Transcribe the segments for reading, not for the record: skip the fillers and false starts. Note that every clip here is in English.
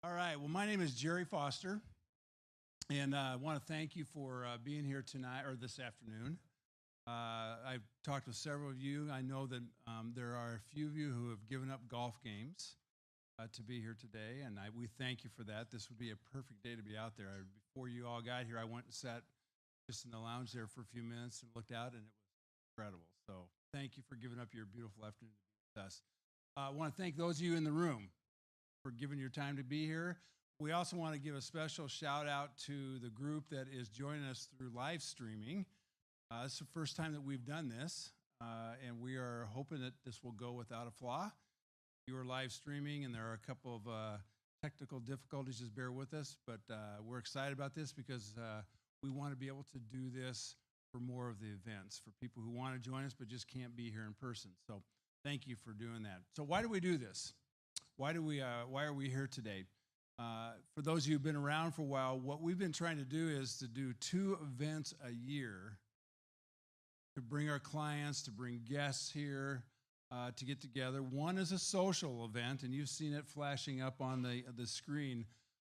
All right. Well, my name is Jerry Foster, and I want to thank you for being here tonight or this afternoon. I've talked with several of you. I know that there are a few of you who have given up golf games to be here today, and we thank you for that. This would be a perfect day to be out there. Before you all got here, I went and sat just in the lounge there for a few minutes and looked out, and it was incredible. So thank you for giving up your beautiful afternoon to be with us. I want to thank those of you in the room for giving your time to be here. We also want to give a special shout out to the group that is joining us through live streaming. It's the first time that we've done this, and we are hoping that this will go without a flaw. You are live streaming, and there are a couple of technical difficulties. Just bear with us, but we're excited about this because we want to be able to do this for more of the events, for people who want to join us but just can't be here in person. So thank you for doing that. So why do we do this? Why are we here today? For those of you who've been around for a while, what we've been trying to do is to do 2 events a year to bring our clients, to bring guests here, to get together. One is a social event, and you've seen it flashing up on the screen.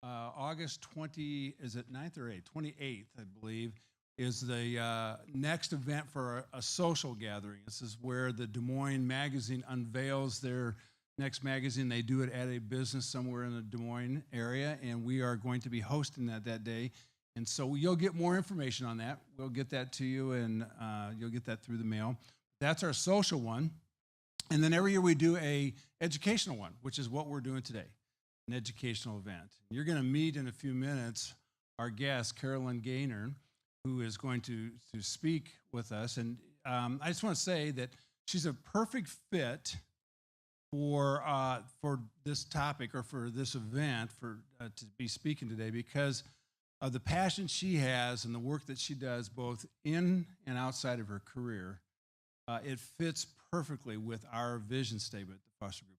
August 20, is it 9th or 8th? 28th, I believe, is the next event for a social gathering. This is where the Des Moines Magazine unveils their next magazine. They do it at a business somewhere in the Des Moines area, and we are going to be hosting that day. And so you'll get more information on that. We'll get that to you, and you'll get that through the mail. That's our social one. And then every year we do a educational one, which is what we're doing today, an educational event. You're going to meet in a few minutes our guest, Carolyn Gaynor, who is going to speak with us. And I just want to say that she's a perfect fit for this topic or for this event to be speaking today because of the passion she has and the work that she does both in and outside of her career. It fits perfectly with our vision statement at the Foster Group.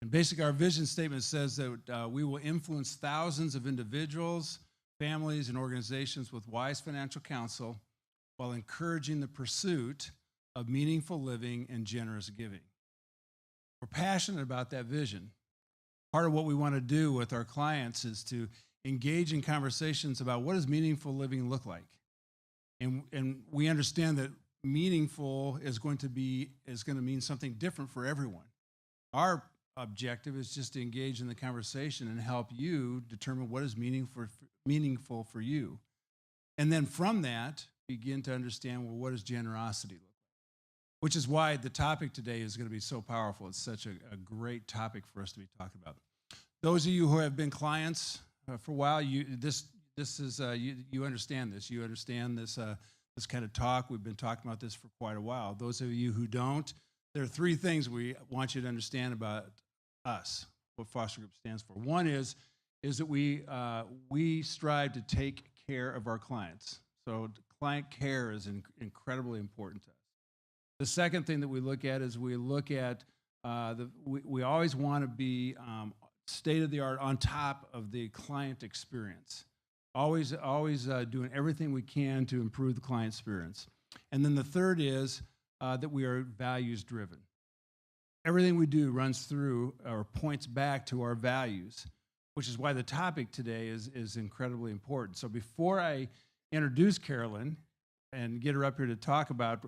And basically our vision statement says that we will influence thousands of individuals, families, and organizations with wise financial counsel while encouraging the pursuit of meaningful living and generous giving. We're passionate about that vision. Part of what we want to do with our clients is to engage in conversations about what does meaningful living look like. And we understand that meaningful is going to mean something different for everyone. Our objective is just to engage in the conversation and help you determine what is meaningful for you. And then from that, begin to understand, well, what does generosity look like? Which is why the topic today is going to be so powerful. It's such a great topic for us to be talking about. Those of you who have been clients for a while, you understand this. You understand this kind of talk. We've been talking about this for quite a while. Those of you who don't, there are 3 things we want you to understand about us, what Foster Group stands for. One is that we strive to take care of our clients. So client care is incredibly important to us. The second thing that we look at is we always want to be state of the art on top of the client experience. Always doing everything we can to improve the client experience. And then the third is that we are values driven. Everything we do runs through or points back to our values, which is why the topic today is incredibly important. So before I introduce Carolyn and get her up here to talk about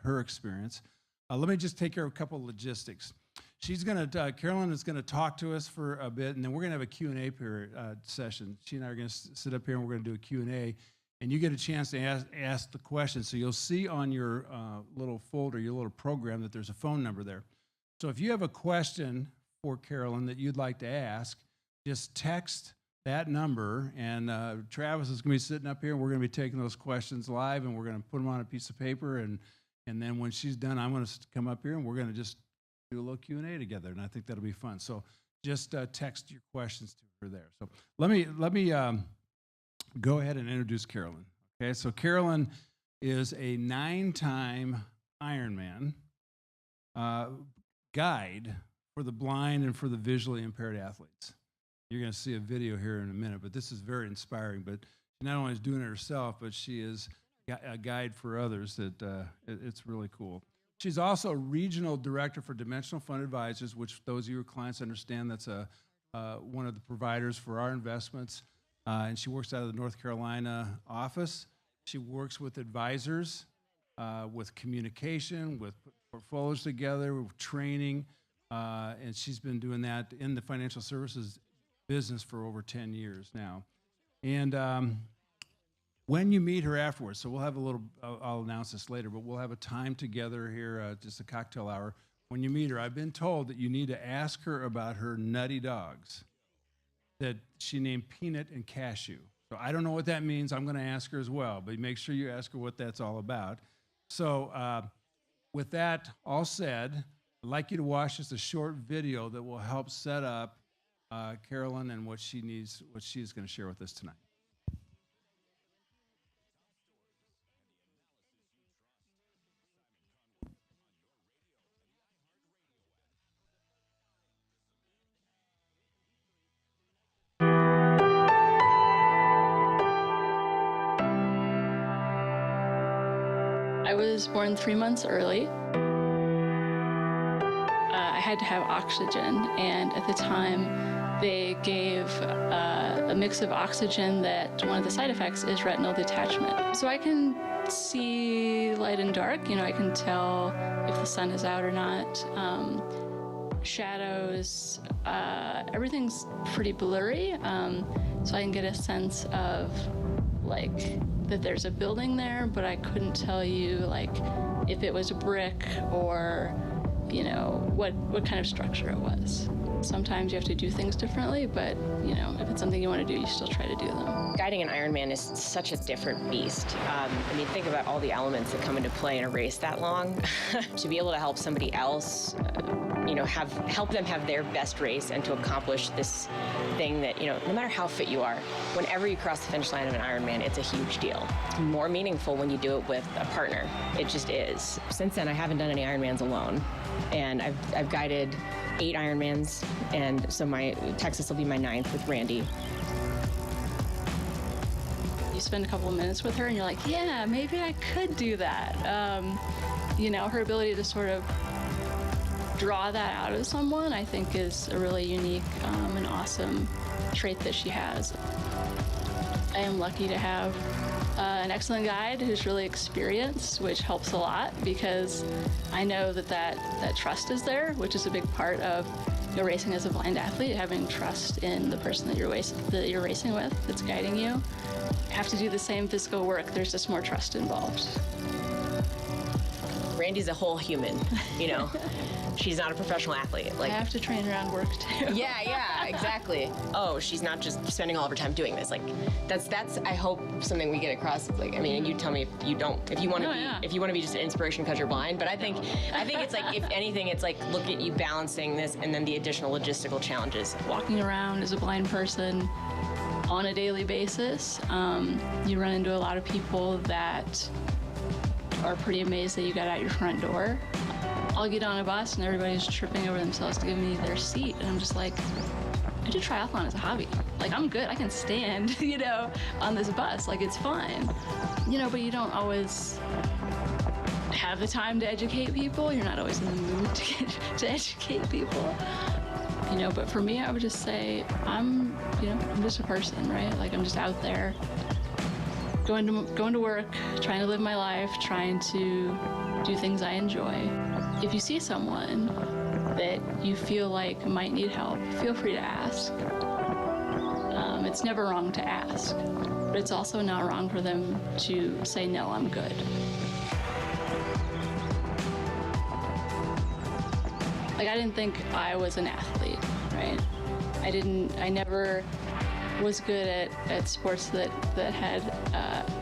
her experience, let me just take care of a couple of logistics. Carolyn is going to talk to us for a bit, and then we're going to have a Q&A session. She and I are going to sit up here, and we're going to do a Q&A, and you get a chance to ask the questions. So you'll see on your little folder, your little program, that there's a phone number there. So if you have a question for Carolyn that you'd like to ask, just text that number, and Travis is going to be sitting up here, and we're going to be taking those questions live, and we're going to put them on a piece of paper, and then when she's done, I'm going to come up here, and we're going to just do a little Q&A together, and I think that'll be fun. So just text your questions to her there. So let me go ahead and introduce Carolyn. Okay, so Carolyn is a 9-time Ironman guide for the blind and for the visually impaired athletes. You're going to see a video here in a minute, but this is very inspiring. But she not only is doing it herself, but she is a guide for others. It's really cool. She's also regional director for Dimensional Fund Advisors, which those of your clients understand that's a one of the providers for our investments, and she works out of the North Carolina office. She works with advisors, with communication, with portfolios together, with training, and she's been doing that in the financial services business for over 10 years now. And when you meet her afterwards, so we'll have a little, I'll announce this later, but we'll have a time together here, just a cocktail hour. When you meet her, I've been told that you need to ask her about her nutty dogs that she named Peanut and Cashew. So I don't know what that means. I'm going to ask her as well, but make sure you ask her what that's all about. So with that all said, I'd like you to watch just a short video that will help set up Carolyn and what she needs, what she's going to share with us tonight. I was born 3 months early. I had to have oxygen, and at the time they gave a mix of oxygen that one of the side effects is retinal detachment. So I can see light and dark, I can tell if the sun is out or not. Shadows, everything's pretty blurry, so I can get a sense of that there's a building there, but I couldn't tell you if it was a brick or what kind of structure it was. Sometimes you have to do things differently, but if it's something you want to do, you still try to do them. Guiding an Ironman is such a different beast. Think about all the elements that come into play in a race that long. To be able to help somebody else, help them have their best race and to accomplish this thing that, no matter how fit you are, whenever you cross the finish line of an Ironman, it's a huge deal. It's more meaningful when you do it with a partner. It just is. Since then, I haven't done any Ironmans alone, and I've guided 8 Ironmans, and so Texas will be my 9th with Randy. You spend a couple of minutes with her and you're like, yeah, maybe I could do that. Her ability to sort of draw that out of someone, I think, is a really unique and awesome trait that she has. I am lucky to have an excellent guide who's really experienced, which helps a lot because I know that trust is there, which is a big part of racing as a blind athlete, having trust in the person that you're racing with that's guiding you. You have to do the same physical work, there's just more trust involved. Randy's a whole human, She's not a professional athlete. I have to train around work too. Yeah, exactly. Oh, she's not just spending all of her time doing this. That's I hope something we get across. And you tell me if you want to be just an inspiration because you're blind. But I think it's if anything, it's look at you balancing this and then the additional logistical challenges. Walking around as a blind person on a daily basis, you run into a lot of people that are pretty amazed that you got out your front door. I'll get on a bus and everybody's tripping over themselves to give me their seat, and I'm just I do triathlon as a hobby. I'm good, I can stand, on this bus, it's fine. But you don't always have the time to educate people. You're not always in the mood to educate people. But for me, I would just say I'm just a person, right? I'm just out there going to work, trying to live my life, trying to do things I enjoy. If you see someone that you feel might need help, feel free to ask. It's never wrong to ask, but it's also not wrong for them to say, no, I'm good. I didn't think I was an athlete, right? I never was good at sports that had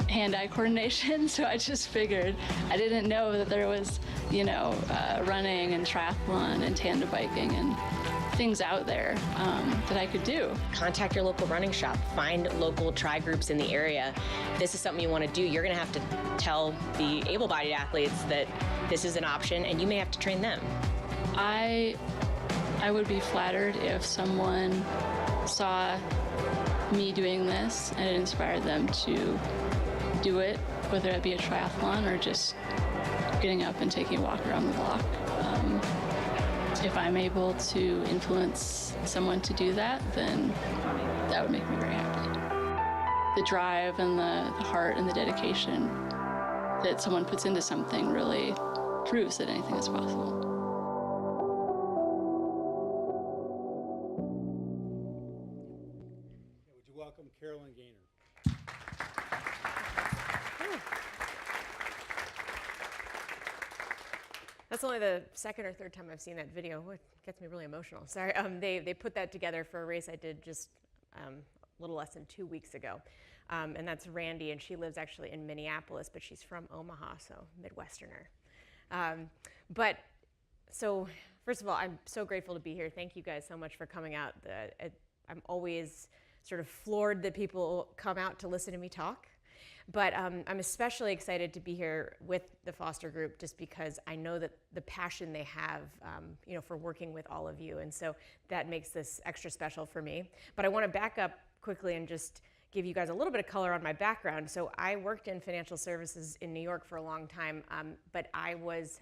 hand-eye coordination, so I just figured I didn't know that there was, running and triathlon and tandem biking and things out there that I could do. Contact your local running shop. Find local tri groups in the area. If this is something you want to do, you're going to have to tell the able-bodied athletes that this is an option, and you may have to train them. I would be flattered if someone saw me doing this and it inspired them to do it, whether it be a triathlon or just getting up and taking a walk around the block. If I'm able to influence someone to do that, then that would make me very happy. The drive and the heart and the dedication that someone puts into something really proves that anything is possible. Would you welcome Carolyn Gaynor? That's only the second or third time I've seen that video. It gets me really emotional. Sorry. They put that together for a race I did just a little less than 2 weeks ago. And that's Randy, and she lives actually in Minneapolis, but she's from Omaha, so Midwesterner. So first of all, I'm so grateful to be here. Thank you guys so much for coming out. I'm always sort of floored that people come out to listen to me talk. But I'm especially excited to be here with the Foster Group just because I know that the passion they have, for working with all of you. And so that makes this extra special for me. But I want to back up quickly and just give you guys a little bit of color on my background. So I worked in financial services in New York for a long time, but I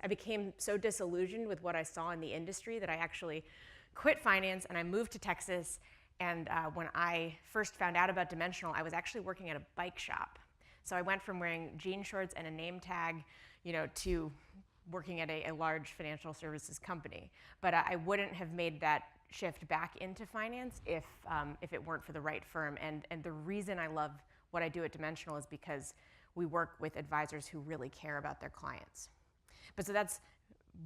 became so disillusioned with what I saw in the industry that I actually quit finance and I moved to Texas. And when I first found out about Dimensional, I was actually working at a bike shop. So I went from wearing jean shorts and a name tag, to working at a large financial services company. But I wouldn't have made that shift back into finance if it weren't for the right firm. And the reason I love what I do at Dimensional is because we work with advisors who really care about their clients. But so that's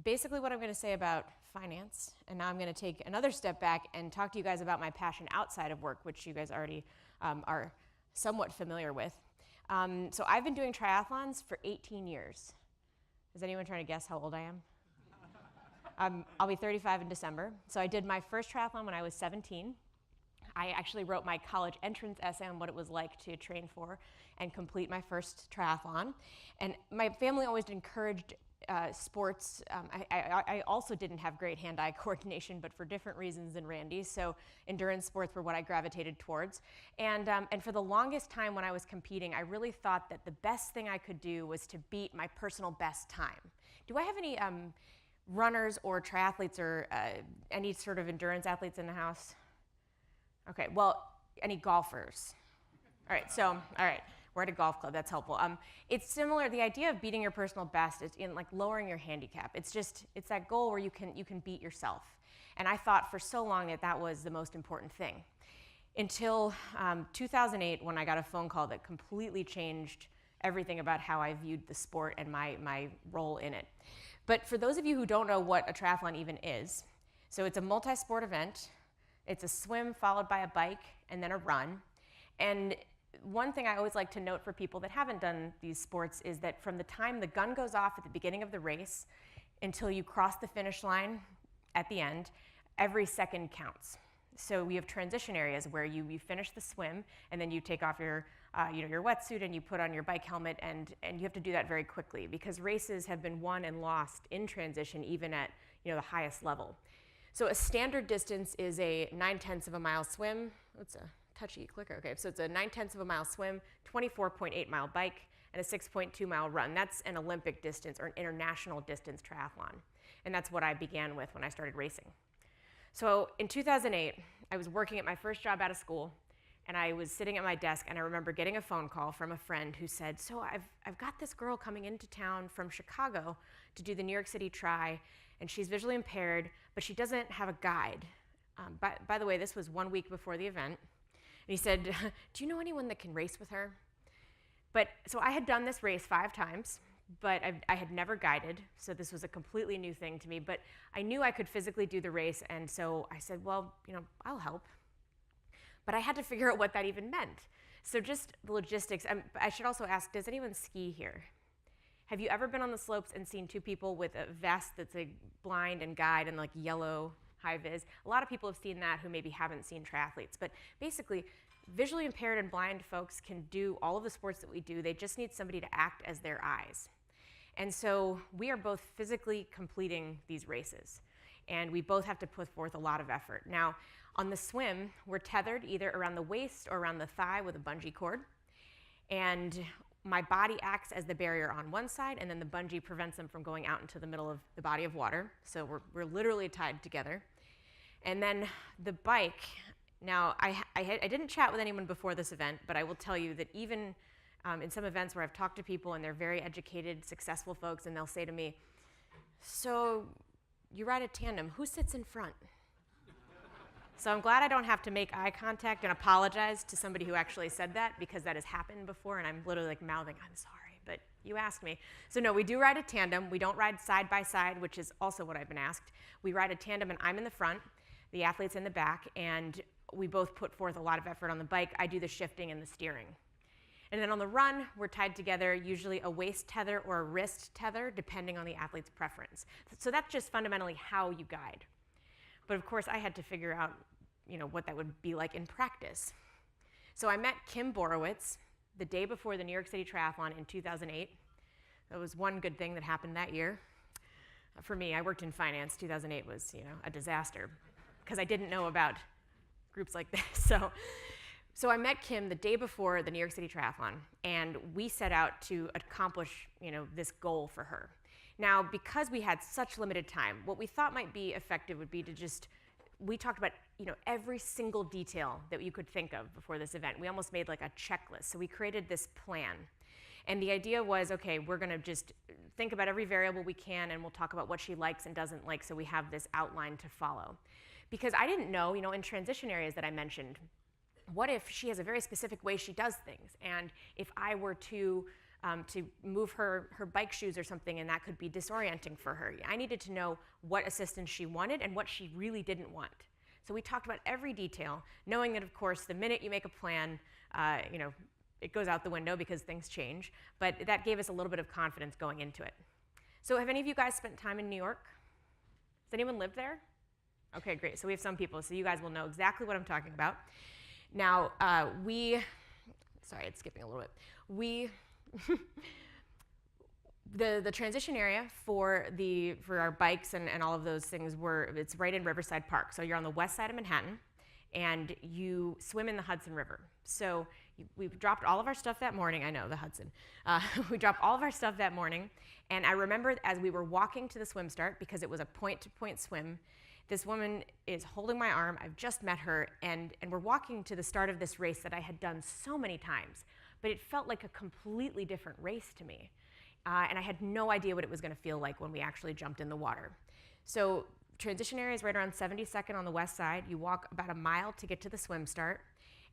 basically what I'm going to say about finance. And now I'm going to take another step back and talk to you guys about my passion outside of work, which you guys already are somewhat familiar with. So I've been doing triathlons for 18 years. Is anyone trying to guess how old I am? I'll be 35 in December. So I did my first triathlon when I was 17. I actually wrote my college entrance essay on what it was like to train for and complete my first triathlon. And my family always encouraged sports. I also didn't have great hand-eye coordination, but for different reasons than Randy. So endurance sports were what I gravitated towards. And for the longest time when I was competing, I really thought that the best thing I could do was to beat my personal best time. Do I have any runners or triathletes or any sort of endurance athletes in the house? Okay, well, any golfers? All right. We're at a golf club, that's helpful. It's similar, the idea of beating your personal best is in like lowering your handicap. It's that goal where you can beat yourself. And I thought for so long that was the most important thing. Until 2008, when I got a phone call that completely changed everything about how I viewed the sport and my role in it. But for those of you who don't know what a triathlon even is, so it's a multi-sport event. It's a swim followed by a bike and then a run. And one thing I always like to note for people that haven't done these sports is that from the time the gun goes off at the beginning of the race until you cross the finish line at the end, every second counts. So we have transition areas where you finish the swim and then you take off your wetsuit and you put on your bike helmet and you have to do that very quickly because races have been won and lost in transition even at the highest level. So a standard distance is a 9/10 of a mile swim. It's a touchy clicker. Okay, so it's a 9/10 of a mile swim, 24.8 mile bike, and a 6.2 mile run. That's an Olympic distance or an international distance triathlon. And that's what I began with when I started racing. So in 2008, I was working at my first job out of school, and I was sitting at my desk, and I remember getting a phone call from a friend who said, so I've got this girl coming into town from Chicago to do the New York City Tri, and she's visually impaired, but she doesn't have a guide. By the way, this was 1 week before the event. And he said, do you know anyone that can race with her? So I had done this race 5 times, but I had never guided, so this was a completely new thing to me. But I knew I could physically do the race, and so I said, well, I'll help. But I had to figure out what that even meant. So just the logistics. I should also ask, does anyone ski here? Have you ever been on the slopes and seen 2 people with a vest that's like blind and guide and like yellow high vis? A lot of people have seen that who maybe haven't seen triathletes. But basically, visually impaired and blind folks can do all of the sports that we do. They just need somebody to act as their eyes. And so we are both physically completing these races. And we both have to put forth a lot of effort. Now, on the swim, we're tethered either around the waist or around the thigh with a bungee cord. And my body acts as the barrier on one side, and then the bungee prevents them from going out into the middle of the body of water. So we're literally tied together. And then the bike, now I didn't chat with anyone before this event, but I will tell you that even in some events where I've talked to people and they're very educated, successful folks, and they'll say to me, so you ride a tandem, who sits in front? So I'm glad I don't have to make eye contact and apologize to somebody who actually said that, because that has happened before and I'm literally like mouthing, I'm sorry, but you asked me. So no, we do ride a tandem. We don't ride side by side, which is also what I've been asked. We ride a tandem and I'm in the front, the athlete's in the back, and we both put forth a lot of effort on the bike. I do the shifting and the steering. And then on the run, we're tied together, usually a waist tether or a wrist tether, depending on the athlete's preference. So that's just fundamentally how you guide. But of course, I had to figure out, what that would be like in practice. So I met Kim Borowitz the day before the New York City Triathlon in 2008. That was one good thing that happened that year. For me, I worked in finance. 2008 was, a disaster because I didn't know about groups like this. So I met Kim the day before the New York City Triathlon, and we set out to accomplish, this goal for her. Now, because we had such limited time, what we thought might be effective would be to we talked about, every single detail that you could think of before this event. We almost made like a checklist. So we created this plan. And the idea was, okay, we're gonna just think about every variable we can, and we'll talk about what she likes and doesn't like, so we have this outline to follow. Because I didn't know, in transition areas that I mentioned, what if she has a very specific way she does things? And if I were to move her bike shoes or something, and that could be disorienting for her. I needed to know what assistance she wanted and what she really didn't want. So we talked about every detail, knowing that, of course, the minute you make a plan, it goes out the window because things change. But that gave us a little bit of confidence going into it. So have any of you guys spent time in New York? Has anyone lived there? Okay, great. So we have some people, so you guys will know exactly what I'm talking about. Now, sorry, it's skipping a little bit. The transition area for our bikes and all of those things it's right in Riverside Park. So you're on the west side of Manhattan, and you swim in the Hudson River. So we've dropped all of our stuff that morning. I know, the Hudson. We dropped all of our stuff that morning, and I remember as we were walking to the swim start, because it was a point-to-point swim, this woman is holding my arm. I've just met her, and we're walking to the start of this race that I had done so many times. But it felt like a completely different race to me. And I had no idea what it was gonna feel like when we actually jumped in the water. So transition area is right around 72nd on the west side. You walk about a mile to get to the swim start,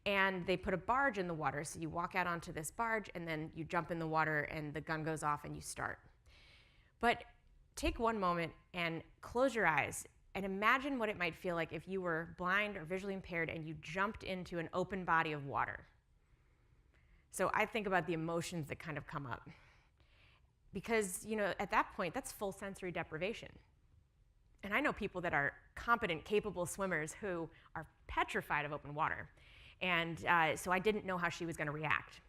and they put a barge in the water. So you walk out onto this barge, and then you jump in the water, and the gun goes off, and you start. But take one moment and close your eyes and imagine what it might feel like if you were blind or visually impaired and you jumped into an open body of water. So I think about the emotions that kind of come up. Because, at that point, that's full sensory deprivation. And I know people that are competent, capable swimmers who are petrified of open water. And so I didn't know how she was gonna react.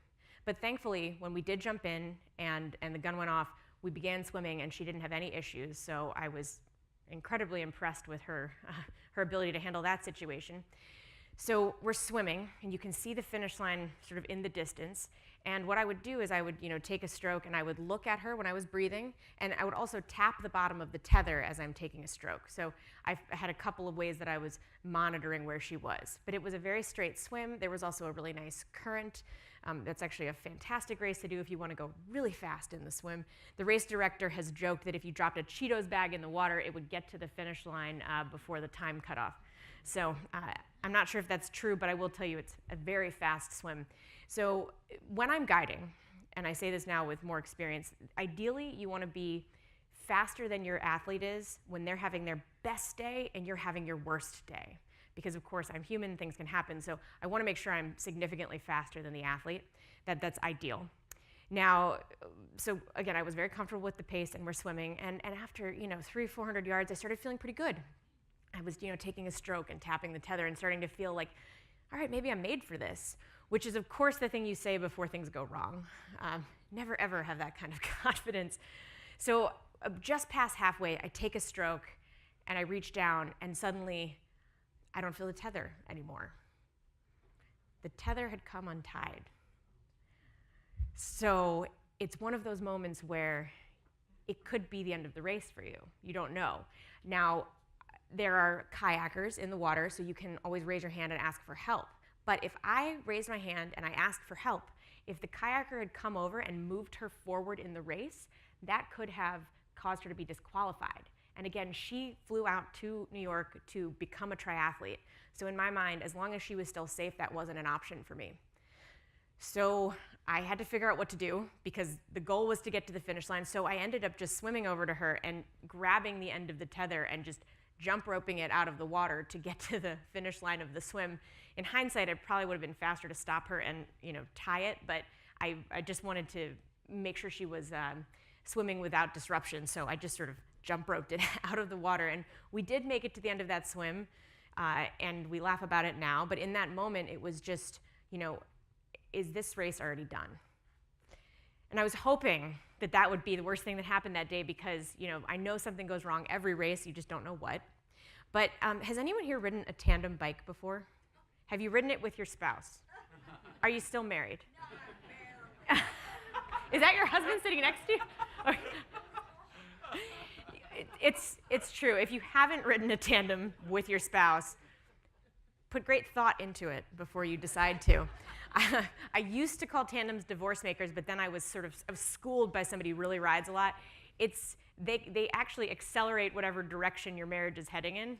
But thankfully, when we did jump in and the gun went off, we began swimming and she didn't have any issues. So I was incredibly impressed with her ability to handle that situation. So we're swimming, and you can see the finish line sort of in the distance. And what I would do is I would, take a stroke, and I would look at her when I was breathing, and I would also tap the bottom of the tether as I'm taking a stroke. So I had a couple of ways that I was monitoring where she was. But it was a very straight swim. There was also a really nice current. That's actually a fantastic race to do if you want to go really fast in the swim. The race director has joked that if you dropped a Cheetos bag in the water, it would get to the finish line before the time cut off. So I'm not sure if that's true, but I will tell you it's a very fast swim. So when I'm guiding, and I say this now with more experience, ideally you want to be faster than your athlete is when they're having their best day and you're having your worst day. Because of course I'm human, things can happen, so I want to make sure I'm significantly faster than the athlete. That's ideal. Now, so again, I was very comfortable with the pace, and we're swimming, and after 300-400 yards, I started feeling pretty good. I was taking a stroke and tapping the tether and starting to feel like, all right, maybe I'm made for this, which is of course the thing you say before things go wrong. Never ever have that kind of confidence. So just past halfway, I take a stroke and I reach down, and suddenly I don't feel the tether anymore. The tether had come untied. So it's one of those moments where it could be the end of the race for you. You don't know. Now, there are kayakers in the water, so you can always raise your hand and ask for help. But if I raised my hand and I asked for help, if the kayaker had come over and moved her forward in the race, that could have caused her to be disqualified. And again, she flew out to New York to become a triathlete. So in my mind, as long as she was still safe, that wasn't an option for me. So I had to figure out what to do because the goal was to get to the finish line. So I ended up just swimming over to her and grabbing the end of the tether and just jump roping it out of the water to get to the finish line of the swim. In hindsight, it probably would have been faster to stop her and tie it, but I just wanted to make sure she was swimming without disruption. So I just sort of jump roped it out of the water. And we did make it to the end of that swim, and we laugh about it now. But in that moment, it was just, is this race already done? And I was hoping that that would be the worst thing that happened that day because, I know something goes wrong every race, you just don't know what. But has anyone here ridden a tandem bike before? Have you ridden it with your spouse? Are you still married? No, is that your husband sitting next to you? It's true. If you haven't ridden a tandem with your spouse, put great thought into it before you decide to. I used to call tandems divorce makers, but then I was schooled by somebody who really rides a lot. They actually accelerate whatever direction your marriage is heading in.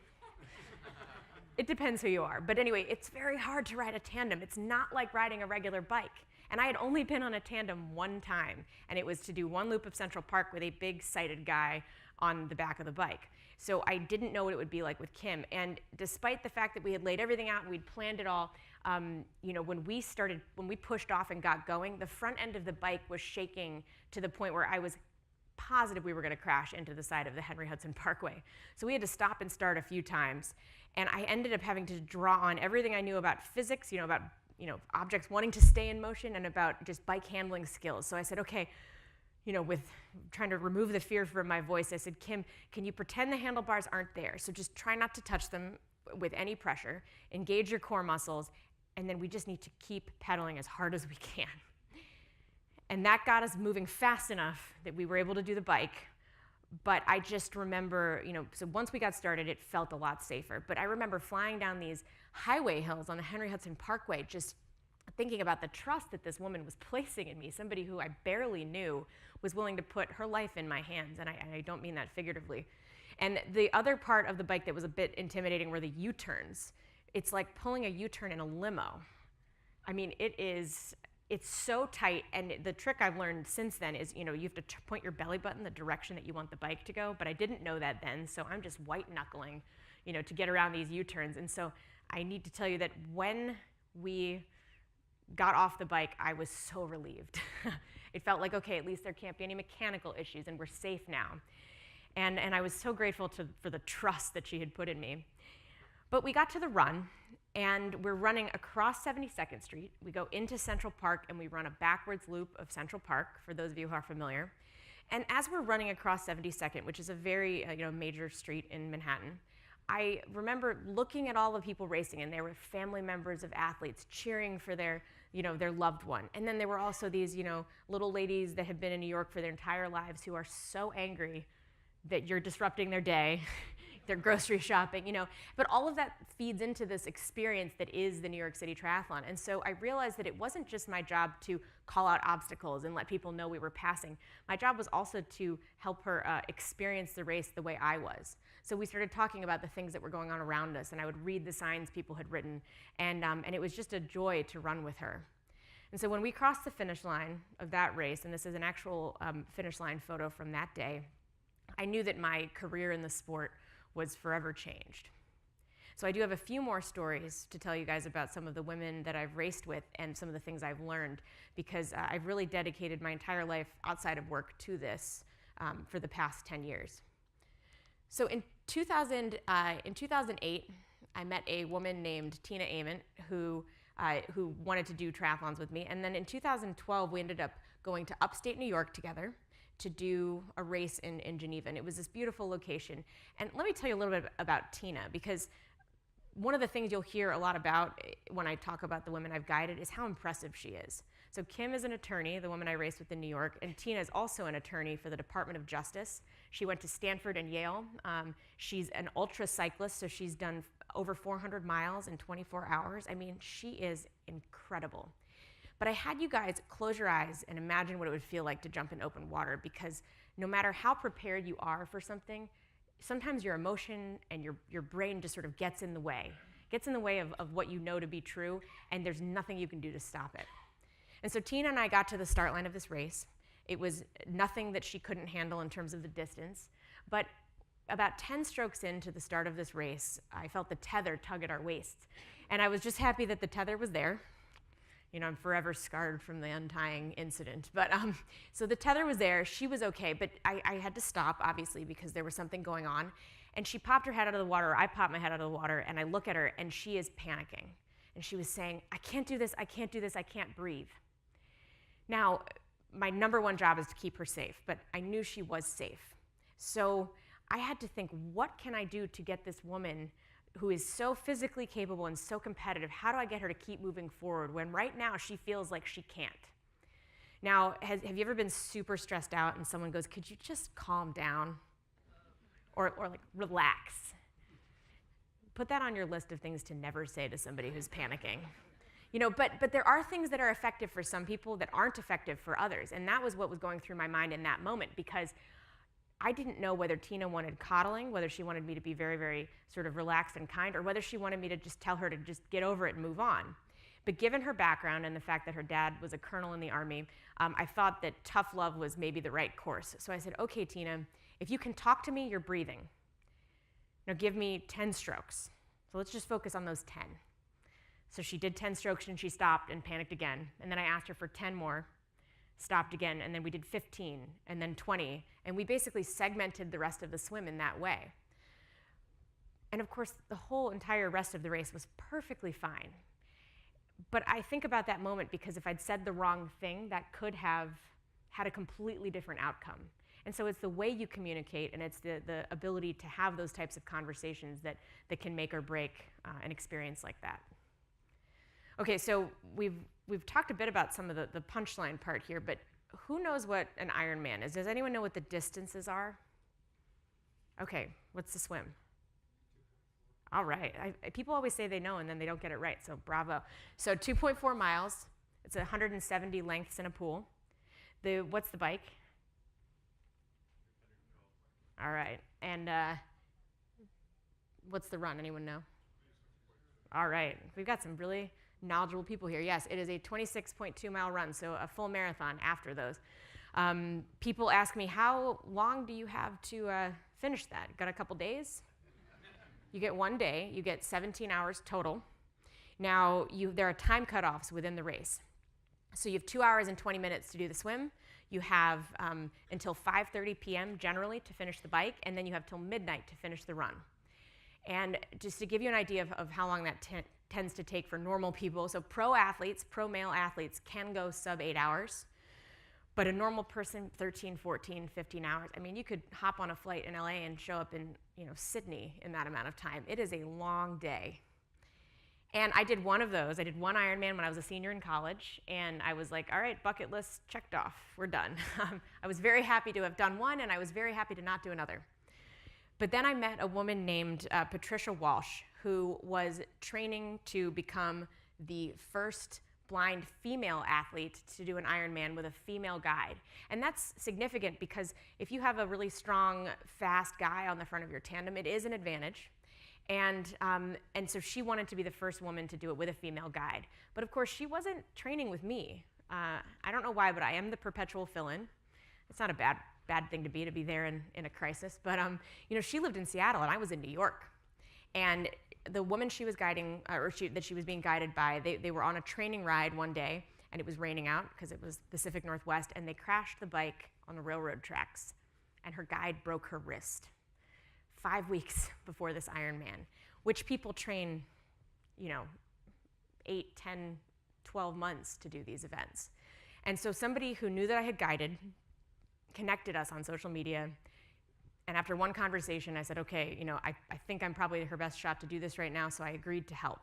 It depends who you are. But anyway, it's very hard to ride a tandem. It's not like riding a regular bike. And I had only been on a tandem one time, and it was to do one loop of Central Park with a big sighted guy on the back of the bike. So I didn't know what it would be like with Kim. And despite the fact that we had laid everything out and we'd planned it all, when we pushed off and got going, the front end of the bike was shaking to the point where I was positive we were going to crash into the side of the Henry Hudson Parkway. So we had to stop and start a few times. And I ended up having to draw on everything I knew about physics, about objects wanting to stay in motion and about just bike handling skills. So I said, okay, with trying to remove the fear from my voice, I said, Kim, can you pretend the handlebars aren't there? So just try not to touch them with any pressure, engage your core muscles, and then we just need to keep pedaling as hard as we can. And that got us moving fast enough that we were able to do the bike. But I just remember, so once we got started, it felt a lot safer. But I remember flying down these highway hills on the Henry Hudson Parkway, just thinking about the trust that this woman was placing in me. Somebody who I barely knew was willing to put her life in my hands, and I don't mean that figuratively. And the other part of the bike that was a bit intimidating were the U-turns. It's like pulling a U-turn in a limo. I mean, it's so tight, and the trick I've learned since then is, you have to point your belly button the direction that you want the bike to go, but I didn't know that then, so I'm just white-knuckling, to get around these U-turns. And so I need to tell you that when we got off the bike, I was so relieved. It felt like, okay, at least there can't be any mechanical issues, and we're safe now. And I was so grateful for the trust that she had put in me. But we got to the run, and we're running across 72nd Street. We go into Central Park, and we run a backwards loop of Central Park, for those of you who are familiar. And as we're running across 72nd, which is a very major street in Manhattan, I remember looking at all the people racing, and there were family members of athletes cheering for their loved one. And then there were also these, little ladies that have been in New York for their entire lives who are so angry that you're disrupting their day, their grocery shopping, But all of that feeds into this experience that is the New York City Triathlon. And so I realized that it wasn't just my job to call out obstacles and let people know we were passing. My job was also to help her experience the race the way I was. So we started talking about the things that were going on around us, and I would read the signs people had written, and it was just a joy to run with her. And so when we crossed the finish line of that race, and this is an actual finish line photo from that day, I knew that my career in the sport was forever changed. So I do have a few more stories to tell you guys about some of the women that I've raced with and some of the things I've learned, because I've really dedicated my entire life outside of work to this for the past 10 years. So in 2008, I met a woman named Tina Ament who wanted to do triathlons with me. And then in 2012, we ended up going to upstate New York together to do a race in Geneva. And it was this beautiful location. And let me tell you a little bit about Tina, because one of the things you'll hear a lot about when I talk about the women I've guided is how impressive she is. So Kim is an attorney, the woman I raced with in New York, and Tina is also an attorney for the Department of Justice. She went to Stanford and Yale. She's an ultra cyclist, so she's done over 400 miles in 24 hours. I mean, she is incredible. But I had you guys close your eyes and imagine what it would feel like to jump in open water, because no matter how prepared you are for something, sometimes your emotion and your brain just sort of gets in the way of what you know to be true, and there's nothing you can do to stop it. And so Tina and I got to the start line of this race. It was nothing that she couldn't handle in terms of the distance, but about 10 strokes into the start of this race, I felt the tether tug at our waists. And I was just happy that the tether was there. You know, I'm forever scarred from the untying incident. But so the tether was there, she was okay, but I had to stop, obviously, because there was something going on. And she popped her head out of the water, I popped my head out of the water, and I look at her, and she is panicking. And she was saying, I can't do this, I can't do this, I can't breathe. Now, my number one job is to keep her safe, but I knew she was safe. So I had to think, what can I do to get this woman who is so physically capable and so competitive, how do I get her to keep moving forward when right now she feels like she can't? Now, have you ever been super stressed out and someone goes, could you just calm down? Or like, relax. Put that on your list of things to never say to somebody who's panicking. You know, but there are things that are effective for some people that aren't effective for others. And that was what was going through my mind in that moment, because I didn't know whether Tina wanted coddling, whether she wanted me to be very, very sort of relaxed and kind, or whether she wanted me to just tell her to just get over it and move on. But given her background and the fact that her dad was a colonel in the Army, I thought that tough love was maybe the right course. So I said, okay, Tina, if you can talk to me, you're breathing. Now give me 10 strokes. So let's just focus on those 10. So she did 10 strokes and she stopped and panicked again. And then I asked her for 10 more, stopped again, and then we did 15 and then 20. And we basically segmented the rest of the swim in that way. And of course, the whole entire rest of the race was perfectly fine. But I think about that moment because if I'd said the wrong thing, that could have had a completely different outcome. And so it's the way you communicate, and it's the ability to have those types of conversations that can make or break an experience like that. Okay, so we've talked a bit about some of the punchline part here, but who knows what an Ironman is? Does anyone know what the distances are? Okay, what's the swim? All right, people always say they know and then they don't get it right, so bravo. So 2.4 miles, it's 170 lengths in a pool. What's the bike? All right, and what's the run, anyone know? All right, we've got some really knowledgeable people here. Yes, it is a 26.2 mile run, so a full marathon after those. People ask me, how long do you have to finish that? Got a couple days? You get 1 day, you get 17 hours total. Now, there are time cutoffs within the race. So you have 2 hours and 20 minutes to do the swim. You have until 5:30 p.m. generally to finish the bike, and then you have till midnight to finish the run. And just to give you an idea of how long that tends to take for normal people, so pro male athletes can go sub 8 hours, but a normal person, 13, 14, 15 hours. I mean, you could hop on a flight in LA and show up in Sydney in that amount of time. It is a long day. And I did one of those. I did one Ironman when I was a senior in college, and I was like, all right, bucket list checked off, we're done. I was very happy to have done one, and I was very happy to not do another. But then I met a woman named Patricia Walsh, who was training to become the first blind female athlete to do an Ironman with a female guide. And that's significant because if you have a really strong, fast guy on the front of your tandem, it is an advantage. And so she wanted to be the first woman to do it with a female guide. But of course, she wasn't training with me. I don't know why, but I am the perpetual fill-in. It's not a bad thing to be there in a crisis. But she lived in Seattle and I was in New York. And the woman she was guiding, that she was being guided by, they were on a training ride one day, and it was raining out because it was Pacific Northwest, and they crashed the bike on the railroad tracks, and her guide broke her wrist 5 weeks before this Ironman, which people train, 8, 10, 12 months to do these events. And so somebody who knew that I had guided connected us on social media, And after one conversation, I said, okay, I think I'm probably her best shot to do this right now, so I agreed to help.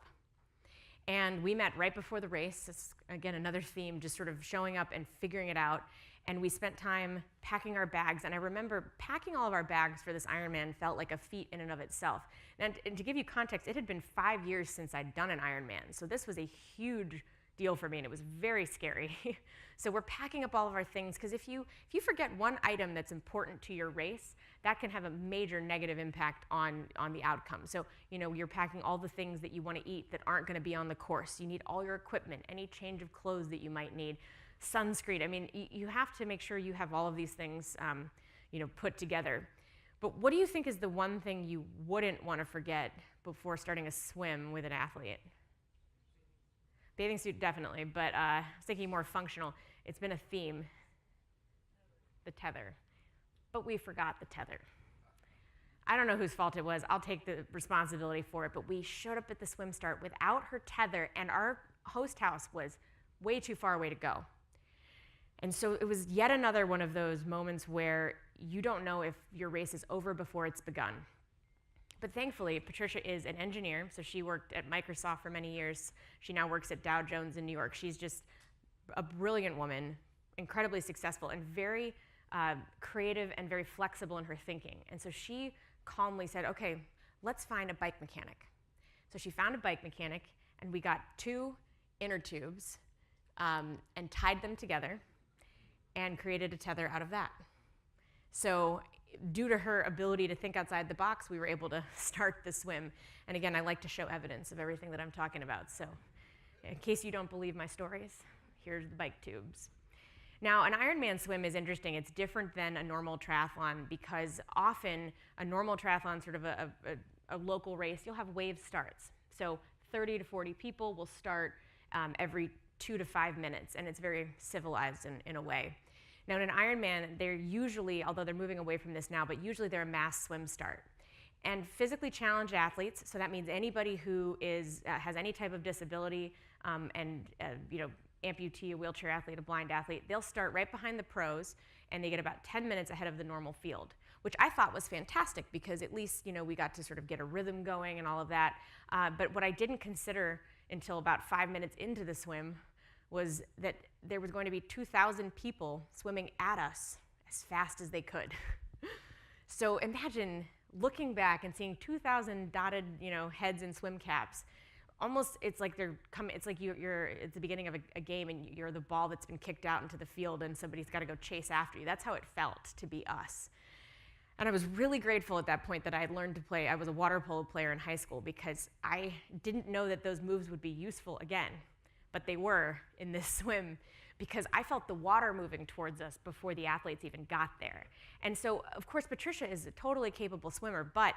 And we met right before the race. It's, again, another theme, just sort of showing up and figuring it out. And we spent time packing our bags. And I remember packing all of our bags for this Ironman felt like a feat in and of itself. And to give you context, it had been 5 years since I'd done an Ironman. So this was a huge deal for me, and it was very scary. So we're packing up all of our things, because if you forget one item that's important to your race, that can have a major negative impact on the outcome. So you're packing all the things that you want to eat that aren't going to be on the course. You need all your equipment, any change of clothes that you might need, sunscreen. I mean, you have to make sure you have all of these things put together. But what do you think is the one thing you wouldn't want to forget before starting a swim with an athlete? Bathing suit, definitely, but I was thinking more functional. It's been a theme. The tether. But we forgot the tether. I don't know whose fault it was. I'll take the responsibility for it, but we showed up at the swim start without her tether, and our host house was way too far away to go. And so it was yet another one of those moments where you don't know if your race is over before it's begun. But thankfully, Patricia is an engineer, so she worked at Microsoft for many years. She now works at Dow Jones in New York. She's just a brilliant woman, incredibly successful, and very creative and very flexible in her thinking. And so she calmly said, okay, let's find a bike mechanic. So she found a bike mechanic, and we got 2 inner tubes and tied them together and created a tether out of that. So due to her ability to think outside the box, we were able to start the swim. And again, I like to show evidence of everything that I'm talking about. So in case you don't believe my stories, here's the bike tubes. Now, an Ironman swim is interesting. It's different than a normal triathlon, because often a normal triathlon, sort of a local race, you'll have wave starts. So 30 to 40 people will start every 2 to 5 minutes, and it's very civilized in a way. Now, in an Ironman, they're usually, although they're moving away from this now, but usually they're a mass swim start. And physically challenged athletes, so that means anybody who has any type of disability, amputee, a wheelchair athlete, a blind athlete, they'll start right behind the pros, and they get about 10 minutes ahead of the normal field, which I thought was fantastic, because at least we got to sort of get a rhythm going and all of that. But what I didn't consider until about 5 minutes into the swim was that there was going to be 2,000 people swimming at us as fast as they could. So imagine looking back and seeing 2,000 dotted, heads in swim caps. Almost, it's like they're coming. It's like you're at the beginning of a game, and you're the ball that's been kicked out into the field, and somebody's got to go chase after you. That's how it felt to be us. And I was really grateful at that point that I had learned to play. I was a water polo player in high school, because I didn't know that those moves would be useful again. But they were in this swim, because I felt the water moving towards us before the athletes even got there. And so, of course, Patricia is a totally capable swimmer, but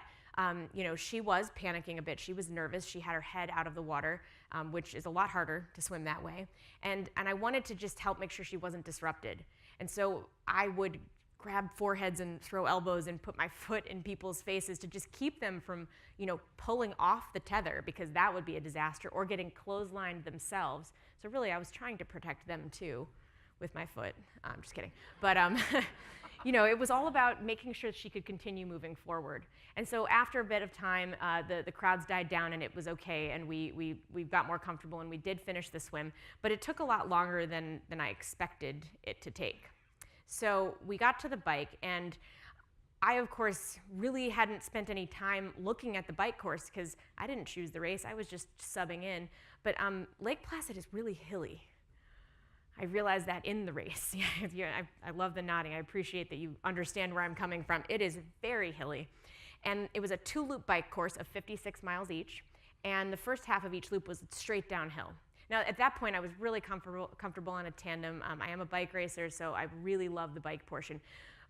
she was panicking a bit. She was nervous. She had her head out of the water, which is a lot harder to swim that way. And I wanted to just help make sure she wasn't disrupted. And so I would grab foreheads and throw elbows and put my foot in people's faces to just keep them from, pulling off the tether, because that would be a disaster, or getting clotheslined themselves. So really, I was trying to protect them too with my foot. I'm just kidding. But it was all about making sure that she could continue moving forward. And so after a bit of time, the crowds died down, and it was okay, and we got more comfortable, and we did finish the swim. But it took a lot longer than I expected it to take. So we got to the bike, and I, of course, really hadn't spent any time looking at the bike course, because I didn't choose the race. I was just subbing in. But Lake Placid is really hilly. I realized that in the race. I love the nodding. I appreciate that you understand where I'm coming from. It is very hilly. And it was a 2-loop bike course of 56 miles each, and the first half of each loop was straight downhill. Now, at that point, I was really comfortable on a tandem. I am a bike racer, so I really love the bike portion.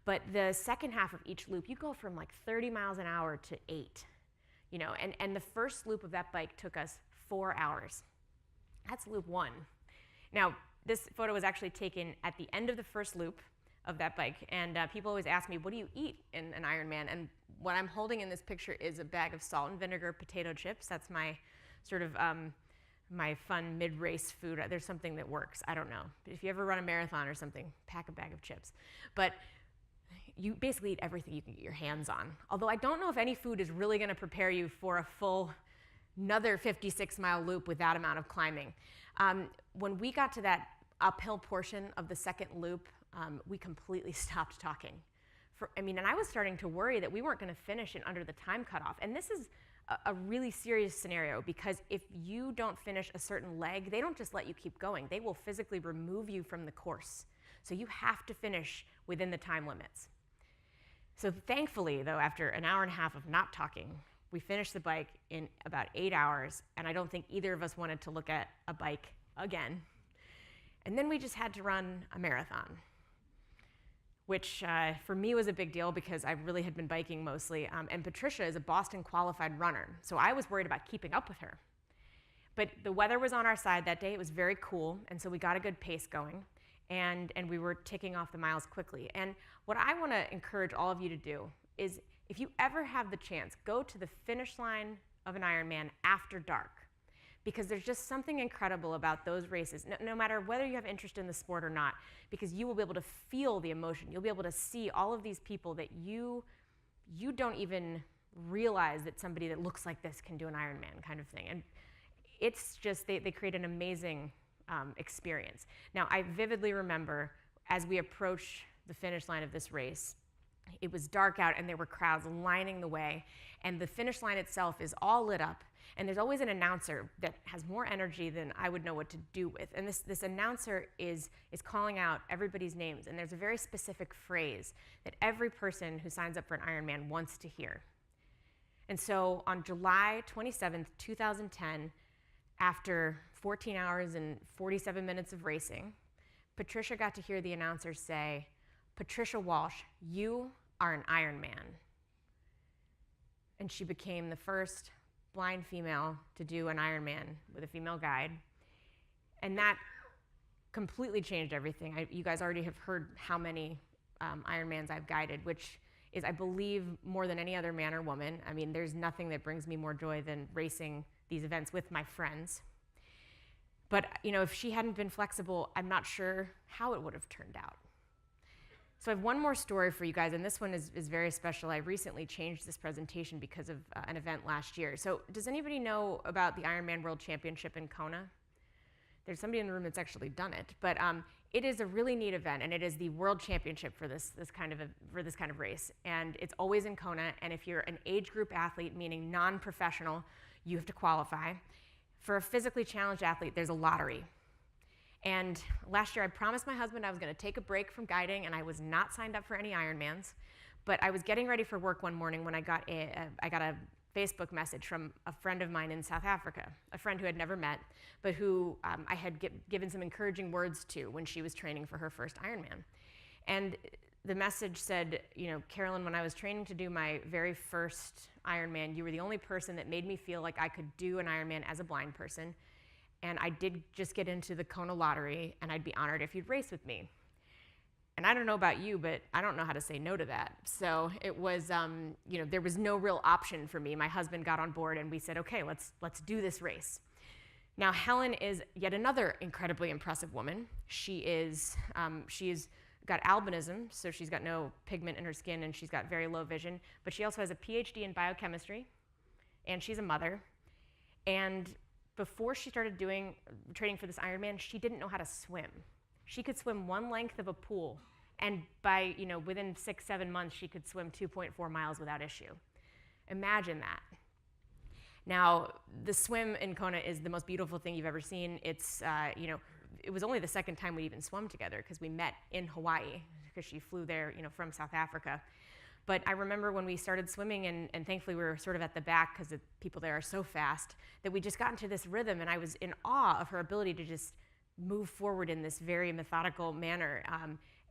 But the second half of each loop, you go from like 30 miles an hour to 8, and the first loop of that bike took us 4 hours. That's loop 1. Now, this photo was actually taken at the end of the first loop of that bike, and people always ask me, what do you eat in an Ironman? And what I'm holding in this picture is a bag of salt and vinegar potato chips. That's my sort of my fun mid-race food. There's something that works. I don't know. If you ever run a marathon or something, pack a bag of chips. But You basically eat everything you can get your hands on. Although I don't know if any food is really going to prepare you for a full another 56-mile loop with that amount of climbing. When we got to that uphill portion of the second loop, we completely stopped talking. And I was starting to worry that we weren't going to finish in under the time cutoff. And this is a really serious scenario, because if you don't finish a certain leg, they don't just let you keep going. They will physically remove you from the course. So you have to finish within the time limits. So thankfully, though, after an hour and a half of not talking, we finished the bike in about 8 hours, and I don't think either of us wanted to look at a bike again. And then we just had to run a marathon, which for me was a big deal because I really had been biking mostly. And Patricia is a Boston qualified runner, so I was worried about keeping up with her. But the weather was on our side that day. It was very cool, and so we got a good pace going, and we were ticking off the miles quickly. And what I want to encourage all of you to do is, if you ever have the chance, go to the finish line of an Ironman after dark, because there's just something incredible about those races, no matter whether you have interest in the sport or not, because you will be able to feel the emotion. You'll be able to see all of these people that you don't even realize that somebody that looks like this can do an Ironman kind of thing. And it's just, they create an amazing experience. Now, I vividly remember as we approached the finish line of this race, it was dark out and there were crowds lining the way, and the finish line itself is all lit up, and there's always an announcer that has more energy than I would know what to do with. And this announcer is calling out everybody's names, and there's a very specific phrase that every person who signs up for an Ironman wants to hear. And so on July 27th, 2010, after 14 hours and 47 minutes of racing, Patricia got to hear the announcer say, "Patricia Walsh, you are an Ironman." And she became the first blind female to do an Ironman with a female guide. And that completely changed everything. You guys already have heard how many Ironmans I've guided, which is, I believe, more than any other man or woman. I mean, there's nothing that brings me more joy than racing these events with my friends. But if she hadn't been flexible, I'm not sure how it would have turned out. So I have one more story for you guys, and this one is very special. I recently changed this presentation because of an event last year. So does anybody know about the Ironman World Championship in Kona? There's somebody in the room that's actually done it, but it is a really neat event, and it is the World Championship for this kind of race, and it's always in Kona. And if you're an age group athlete, meaning non-professional, you have to qualify. For a physically challenged athlete, there's a lottery. And last year, I promised my husband I was going to take a break from guiding, and I was not signed up for any Ironmans. But I was getting ready for work one morning when I got a Facebook message from a friend of mine in South Africa, a friend who I'd never met, but who I had given some encouraging words to when she was training for her first Ironman. And the message said, "Carolyn, when I was training to do my very first Ironman, you were the only person that made me feel like I could do an Ironman as a blind person. And I did just get into the Kona lottery, and I'd be honored if you'd race with me." And I don't know about you, but I don't know how to say no to that. So it was, there was no real option for me. My husband got on board, and we said, okay, let's do this race. Now, Helen is yet another incredibly impressive woman. She's got albinism, so she's got no pigment in her skin, and she's got very low vision. But she also has a PhD in biochemistry, and she's a mother. And before she started training for this Ironman, she didn't know how to swim. She could swim one length of a pool, and by within 6-7 months, she could swim 2.4 miles without issue. Imagine that. Now, the swim in Kona is the most beautiful thing you've ever seen. It's it was only the second time we even swum together, because we met in Hawaii, because she flew there from South Africa. But I remember when we started swimming, and thankfully we were sort of at the back because the people there are so fast, that we just got into this rhythm, and I was in awe of her ability to just move forward in this very methodical manner.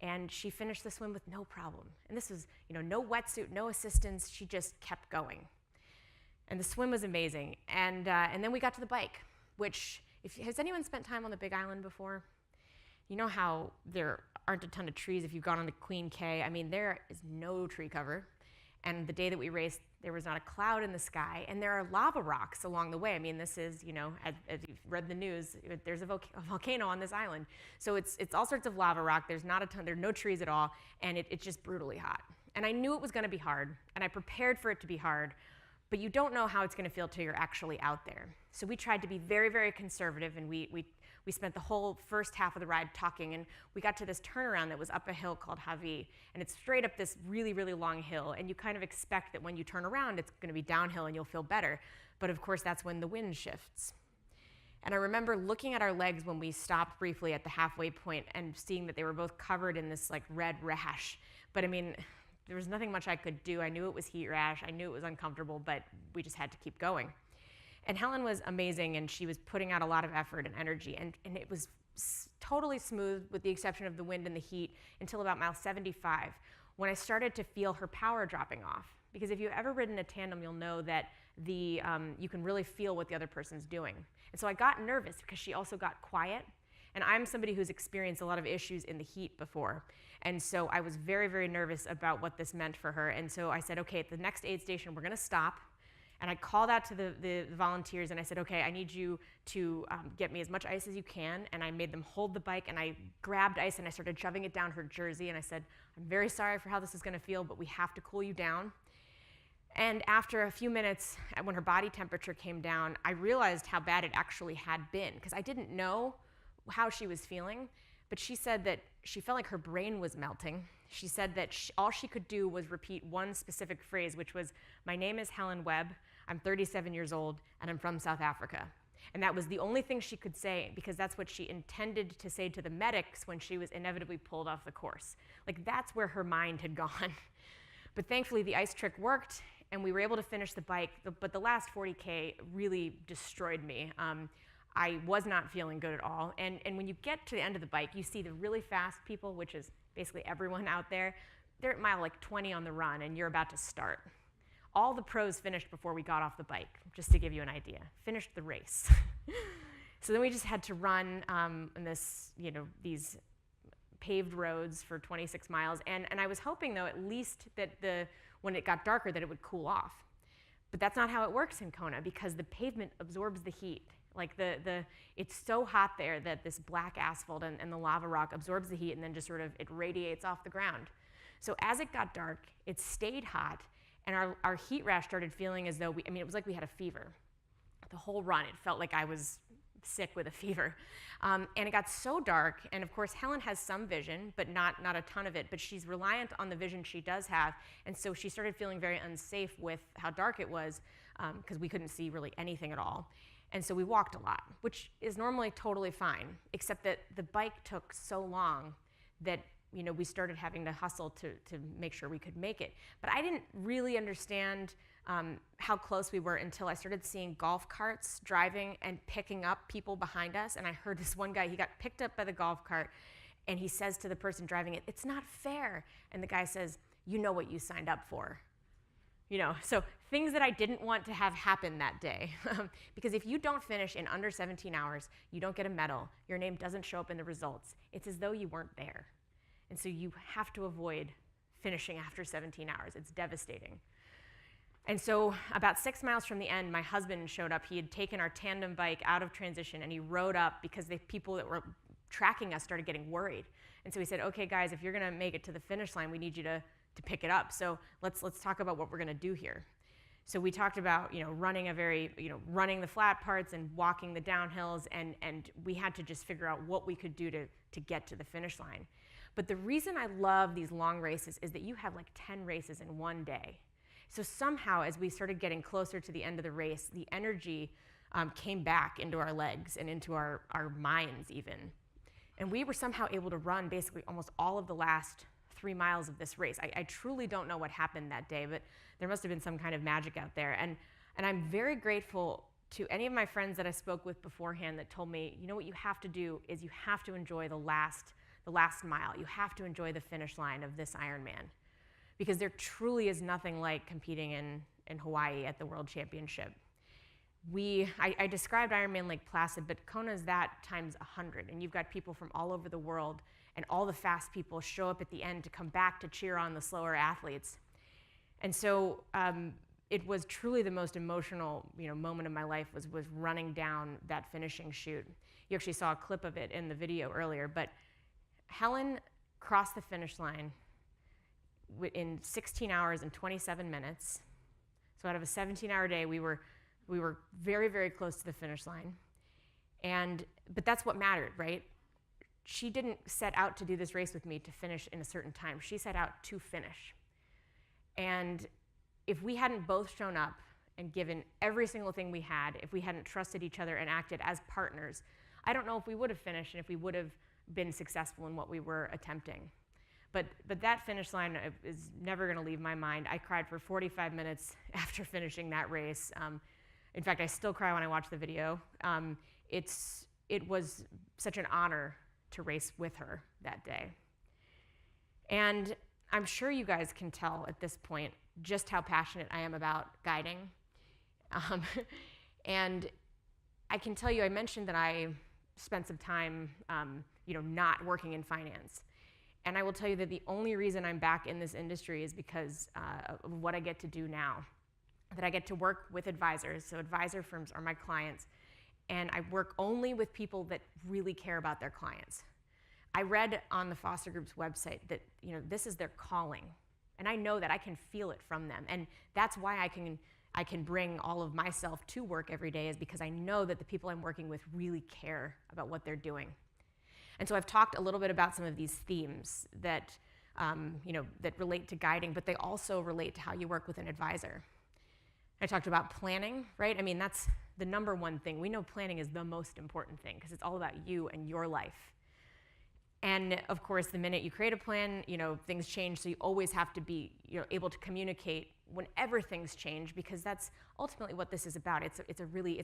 And she finished the swim with no problem. And this was, no wetsuit, no assistance. She just kept going. And the swim was amazing. And then we got to the bike, which, has anyone spent time on the Big Island before? You know how there aren't a ton of trees if you've gone on the Queen K. I mean, there is no tree cover. And the day that we raced, there was not a cloud in the sky, and there are lava rocks along the way. I mean, this is, as you've read the news, there's a volcano on this island. So it's all sorts of lava rock. There's not a ton, there are no trees at all, and it's just brutally hot. And I knew it was gonna be hard, and I prepared for it to be hard, but you don't know how it's gonna feel till you're actually out there. So we tried to be very, very conservative, and we spent the whole first half of the ride talking, and we got to this turnaround that was up a hill called Javi, and it's straight up this really, really long hill, and you kind of expect that when you turn around, it's gonna be downhill and you'll feel better. But of course, that's when the wind shifts. And I remember looking at our legs when we stopped briefly at the halfway point and seeing that they were both covered in this like red rash. But I mean, there was nothing much I could do. I knew it was heat rash, I knew it was uncomfortable, but we just had to keep going. And Helen was amazing, and she was putting out a lot of effort and energy, and it was totally smooth with the exception of the wind and the heat until about mile 75, when I started to feel her power dropping off. Because if you've ever ridden a tandem, you'll know that you can really feel what the other person's doing. And so I got nervous because she also got quiet, and I'm somebody who's experienced a lot of issues in the heat before. And so I was very, very nervous about what this meant for her. And so I said, okay, at the next aid station, we're gonna stop. And I called out to the volunteers, and I said, okay, I need you to get me as much ice as you can. And I made them hold the bike, and I grabbed ice and I started shoving it down her jersey. And I said, I'm very sorry for how this is gonna feel, but we have to cool you down. And after a few minutes, when her body temperature came down, I realized how bad it actually had been, because I didn't know how she was feeling. But she said that she felt like her brain was melting. She said that all she could do was repeat one specific phrase, which was, my name is Helen Webb, I'm 37 years old, and I'm from South Africa. And that was the only thing she could say, because that's what she intended to say to the medics when she was inevitably pulled off the course. Like, that's where her mind had gone. But thankfully, the ice trick worked, and we were able to finish the bike, but the last 40K really destroyed me. I was not feeling good at all. And when you get to the end of the bike, you see the really fast people, which is basically everyone out there. They're at mile like 20 on the run, and you're about to start. All the pros finished before we got off the bike, just to give you an idea. Finished the race. So then we just had to run in these paved roads for 26 miles. And I was hoping, though, at least that when it got darker, that it would cool off. But that's not how it works in Kona, because the pavement absorbs the heat. Like it's so hot there that this black asphalt and the lava rock absorbs the heat, and then just sort of it radiates off the ground. So as it got dark, it stayed hot, and our heat rash started feeling as though it was like we had a fever. The whole run, it felt like I was sick with a fever. And it got so dark, and of course Helen has some vision, but not a ton of it, but she's reliant on the vision she does have, and so she started feeling very unsafe with how dark it was, because we couldn't see really anything at all. And so we walked a lot, which is normally totally fine, except that the bike took so long that we started having to hustle to make sure we could make it. But I didn't really understand how close we were until I started seeing golf carts driving and picking up people behind us. And I heard this one guy, he got picked up by the golf cart, and he says to the person driving it, "It's not fair." And the guy says, "You know what you signed up for." So things that I didn't want to have happen that day. Because if you don't finish in under 17 hours, you don't get a medal, your name doesn't show up in the results. It's as though you weren't there. And so you have to avoid finishing after 17 hours. It's devastating. And so about 6 miles from the end, my husband showed up. He had taken our tandem bike out of transition, and he rode up because the people that were tracking us started getting worried. And so he said, "Okay, guys, if you're gonna make it to the finish line, we need you to pick it up. So let's talk about what we're gonna do here." So we talked about running running the flat parts and walking the downhills, and we had to just figure out what we could do to get to the finish line. But the reason I love these long races is that you have like 10 races in one day. So somehow, as we started getting closer to the end of the race, the energy came back into our legs and into our minds even. And we were somehow able to run basically almost all of the last 3 miles of this race. I truly don't know what happened that day, but there must have been some kind of magic out there. And I'm very grateful to any of my friends that I spoke with beforehand that told me, what you have to do is you have to enjoy the last mile. You have to enjoy the finish line of this Ironman, because there truly is nothing like competing in Hawaii at the World Championship. I described Ironman Lake Placid, but Kona is that times 100, and you've got people from all over the world, and all the fast people show up at the end to come back to cheer on the slower athletes. And so it was truly the most emotional, moment of my life was running down that finishing chute. You actually saw a clip of it in the video earlier, but Helen crossed the finish line in 16 hours and 27 minutes. So out of a 17-hour day, we were very, very close to the finish line. But that's what mattered, right? She didn't set out to do this race with me to finish in a certain time. She set out to finish. And if we hadn't both shown up and given every single thing we had, if we hadn't trusted each other and acted as partners, I don't know if we would have finished and if we would have been successful in what we were attempting. But that finish line is never going to leave my mind. I cried for 45 minutes after finishing that race. In fact, I still cry when I watch the video. It was such an honor to race with her that day. And I'm sure you guys can tell at this point just how passionate I am about guiding. And I can tell you, I mentioned that I spent some time, not working in finance. And I will tell you that the only reason I'm back in this industry is because of what I get to do now. That I get to work with advisors. So advisor firms are my clients. And I work only with people that really care about their clients. I read on the Foster Group's website that this is their calling. And I know that I can feel it from them. And that's why I can bring all of myself to work every day, is because I know that the people I'm working with really care about what they're doing. And so I've talked a little bit about some of these themes that, that relate to guiding, but they also relate to how you work with an advisor. I talked about planning, right? I mean, that's the number one thing. We know planning is the most important thing because it's all about you and your life. And of course, the minute you create a plan, things change. So you always have to be able to communicate whenever things change, because that's ultimately what this is about. It's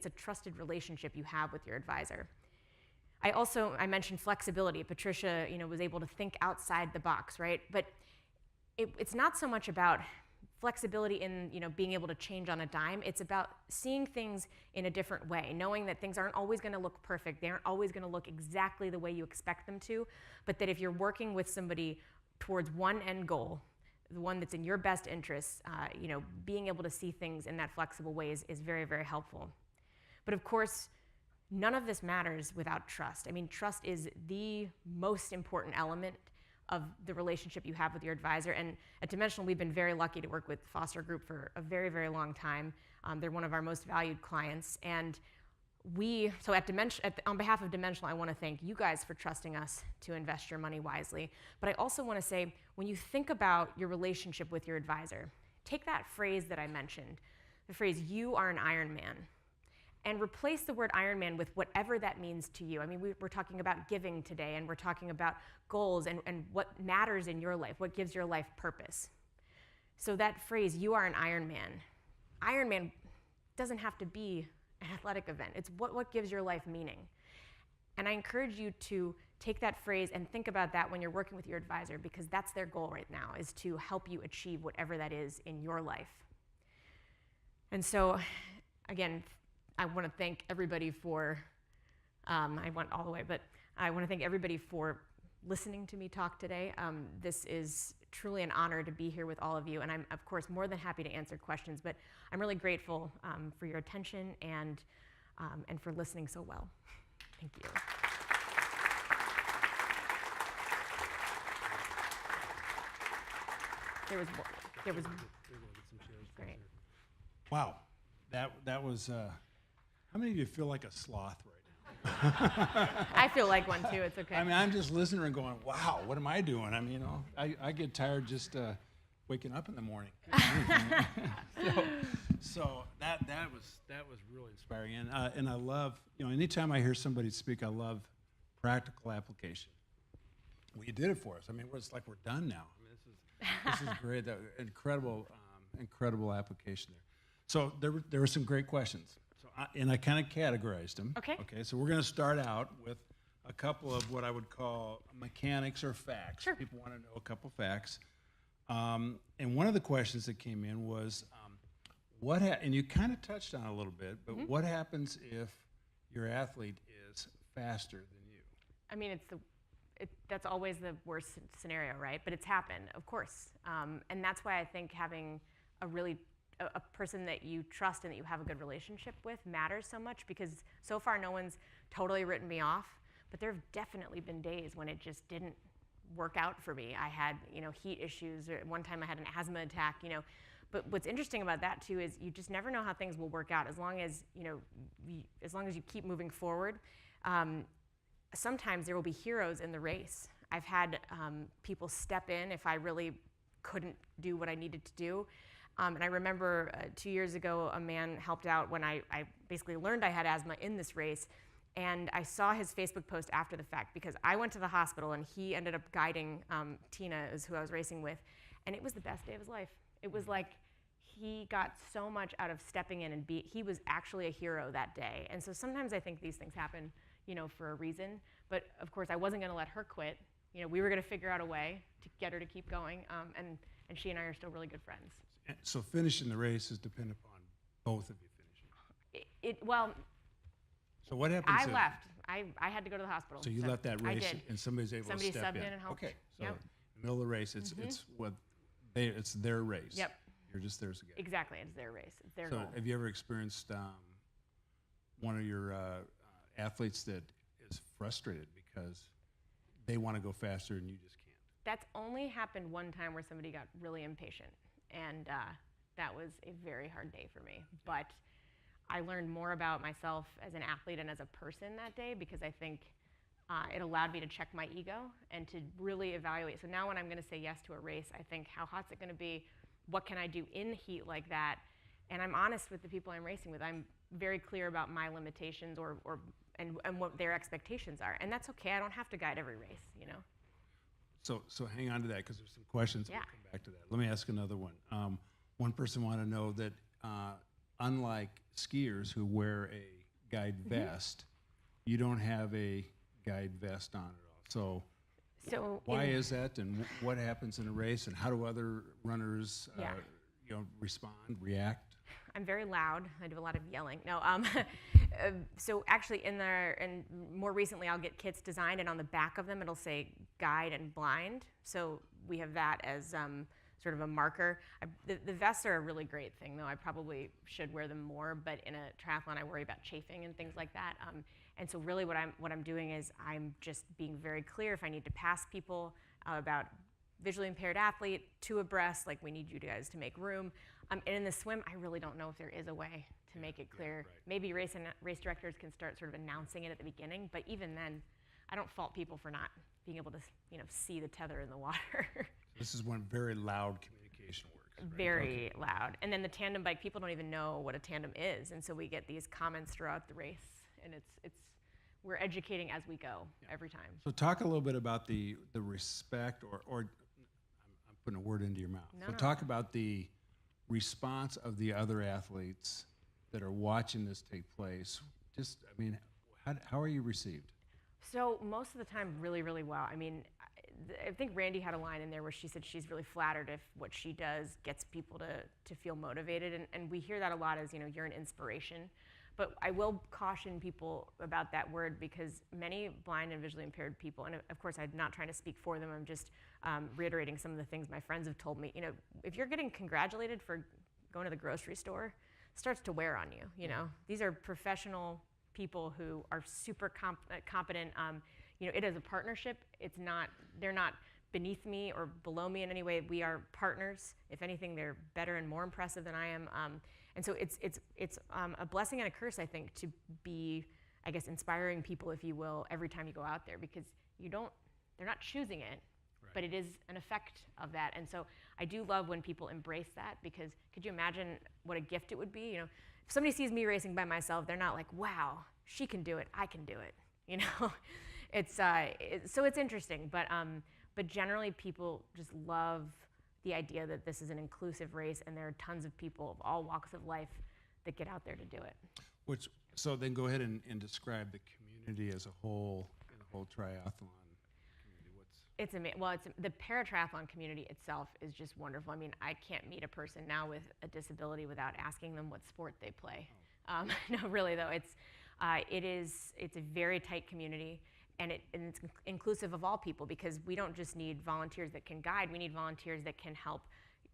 a trusted relationship you have with your advisor. I mentioned flexibility. Patricia, was able to think outside the box, right? But it's not so much about flexibility in being able to change on a dime. It's about seeing things in a different way, knowing that things aren't always going to look perfect. They aren't always going to look exactly the way you expect them to, but that if you're working with somebody towards one end goal, the one that's in your best interests, being able to see things in that flexible way is very, very helpful. But of course, none of this matters without trust. I mean, trust is the most important element of the relationship you have with your advisor. And at Dimensional, we've been very lucky to work with Foster Group for a very, very long time. They're one of our most valued clients. And on behalf of Dimensional, I want to thank you guys for trusting us to invest your money wisely. But I also want to say, when you think about your relationship with your advisor, take that phrase that I mentioned, the phrase, "You are an Ironman," and replace the word Ironman with whatever that means to you. I mean, we're talking about giving today, and we're talking about goals and what matters in your life, what gives your life purpose. So that phrase, "You are an Ironman," Ironman doesn't have to be an athletic event. It's what gives your life meaning. And I encourage you to take that phrase and think about that when you're working with your advisor, because that's their goal right now, is to help you achieve whatever that is in your life. And so, again, I want to thank everybody for, I went all the way, but I want to thank everybody for listening to me talk today. This is truly an honor to be here with all of you, and I'm, of course, more than happy to answer questions, but I'm really grateful for your attention and for listening so well. Thank you. There was great. Wow, that was. How many of you feel like a sloth right now? I feel like one too. It's okay. I mean, I'm just listening and going, "Wow, what am I doing?" I mean, I get tired just waking up in the morning. so that was really inspiring, and I love, anytime I hear somebody speak, I love practical application. Well, you did it for us. I mean, it's like we're done now. I mean, this is great. That incredible application there. So there were some great questions. And I kind of categorized them. Okay. So we're going to start out with a couple of what I would call mechanics or facts. Sure. People want to know a couple facts. And one of the questions that came in was, and you kind of touched on it a little bit, but what happens if your athlete is faster than you? I mean, that's always the worst scenario, right? But it's happened, of course. And that's why I think having a person that you trust and that you have a good relationship with matters so much, because so far no one's totally written me off, but there have definitely been days when it just didn't work out for me. I had, heat issues, or one time I had an asthma attack, But what's interesting about that too is you just never know how things will work out as long as, as long as you keep moving forward. Sometimes there will be heroes in the race. I've had people step in if I really couldn't do what I needed to do. And I remember 2 years ago, a man helped out when I basically learned I had asthma in this race. And I saw his Facebook post after the fact, because I went to the hospital and he ended up guiding Tina, is who I was racing with. And it was the best day of his life. It was like he got so much out of stepping in, and he was actually a hero that day. And so sometimes I think these things happen, for a reason. But of course, I wasn't going to let her quit. We were going to figure out a way to get her to keep going. And she and I are still really good friends. So finishing the race is dependent upon both of you finishing. Well, so what happens? I left. I had to go to the hospital. So you left that race, I did. And somebody's able Somebody to step subbed in and helped. Okay, so Yep. in the middle of the race, it's it's their race. Yep. You're just there together. Exactly, it's their race. It's their So goal. have you ever experienced one of your athletes that is frustrated because they want to go faster and you just can't? That's only happened one time where somebody got really impatient, and that was a very hard day for me. But I learned more about myself as an athlete and as a person that day, because I think it allowed me to check my ego and to really evaluate. So now when I'm going to say yes to a race, I think, how hot's it going to be? What can I do in heat like that? And I'm honest with the people I'm racing with. I'm very clear about my limitations and what their expectations are. And that's okay. I don't have to guide every race, So hang on to that, because there's some questions. Yeah. We'll come back to that. Let me ask another one. One person wanted to know that unlike skiers who wear a guide vest, you don't have a guide vest on at all. So why is that, and what happens in a race, and how do other runners respond, react? I'm very loud. I do a lot of yelling. No, so actually and more recently I'll get kits designed, and on the back of them it'll say guide and blind. So we have that as sort of a marker. The vests are a really great thing, though. I probably should wear them more, but in a triathlon I worry about chafing and things like that. And so really what I'm doing is I'm just being very clear if I need to pass people about visually impaired athlete, 2 abreast, like we need you guys to make room. And in the swim, I really don't know if there is a way to make it clear. Right. Maybe race directors can start sort of announcing it at the beginning, but even then, I don't fault people for not being able to see the tether in the water. This is when very loud communication works. Right? Very loud. And then the tandem bike, people don't even know what a tandem is, and so we get these comments throughout the race, and we're educating as we go every time. So talk a little bit about the respect, or I'm putting a word into your mouth. No, so no. talk about the response of the other athletes that are watching this take place. How are you received? So most of the time, really, really well. I think Randy had a line in there where she said she's really flattered if what she does gets people to feel motivated. And we hear that a lot as, you're an inspiration. But I will caution people about that word, because many blind and visually impaired people, and of course I'm not trying to speak for them, I'm just reiterating some of the things my friends have told me. If you're getting congratulated for going to the grocery store, it starts to wear on you. These are professional people who are super competent. It is a partnership. They're not beneath me or below me in any way. We are partners. If anything, they're better and more impressive than I am. And so it's a blessing and a curse, I think, to be, I guess, inspiring people, if you will, every time you go out there, because they're not choosing it, Right. but it is an effect of that. And so I do love when people embrace that, because could you imagine what a gift it would be? If somebody sees me racing by myself, they're not like, wow, she can do it, I can do it. So it's interesting, but generally people just love the idea that this is an inclusive race, and there are tons of people of all walks of life that get out there to do it. So then go ahead and describe the community as a whole, the whole triathlon community. It's the paratriathlon community itself is just wonderful. I can't meet a person now with a disability without asking them what sport they play. No, really though, it's a very tight community. And it's inclusive of all people, because we don't just need volunteers that can guide, we need volunteers that can help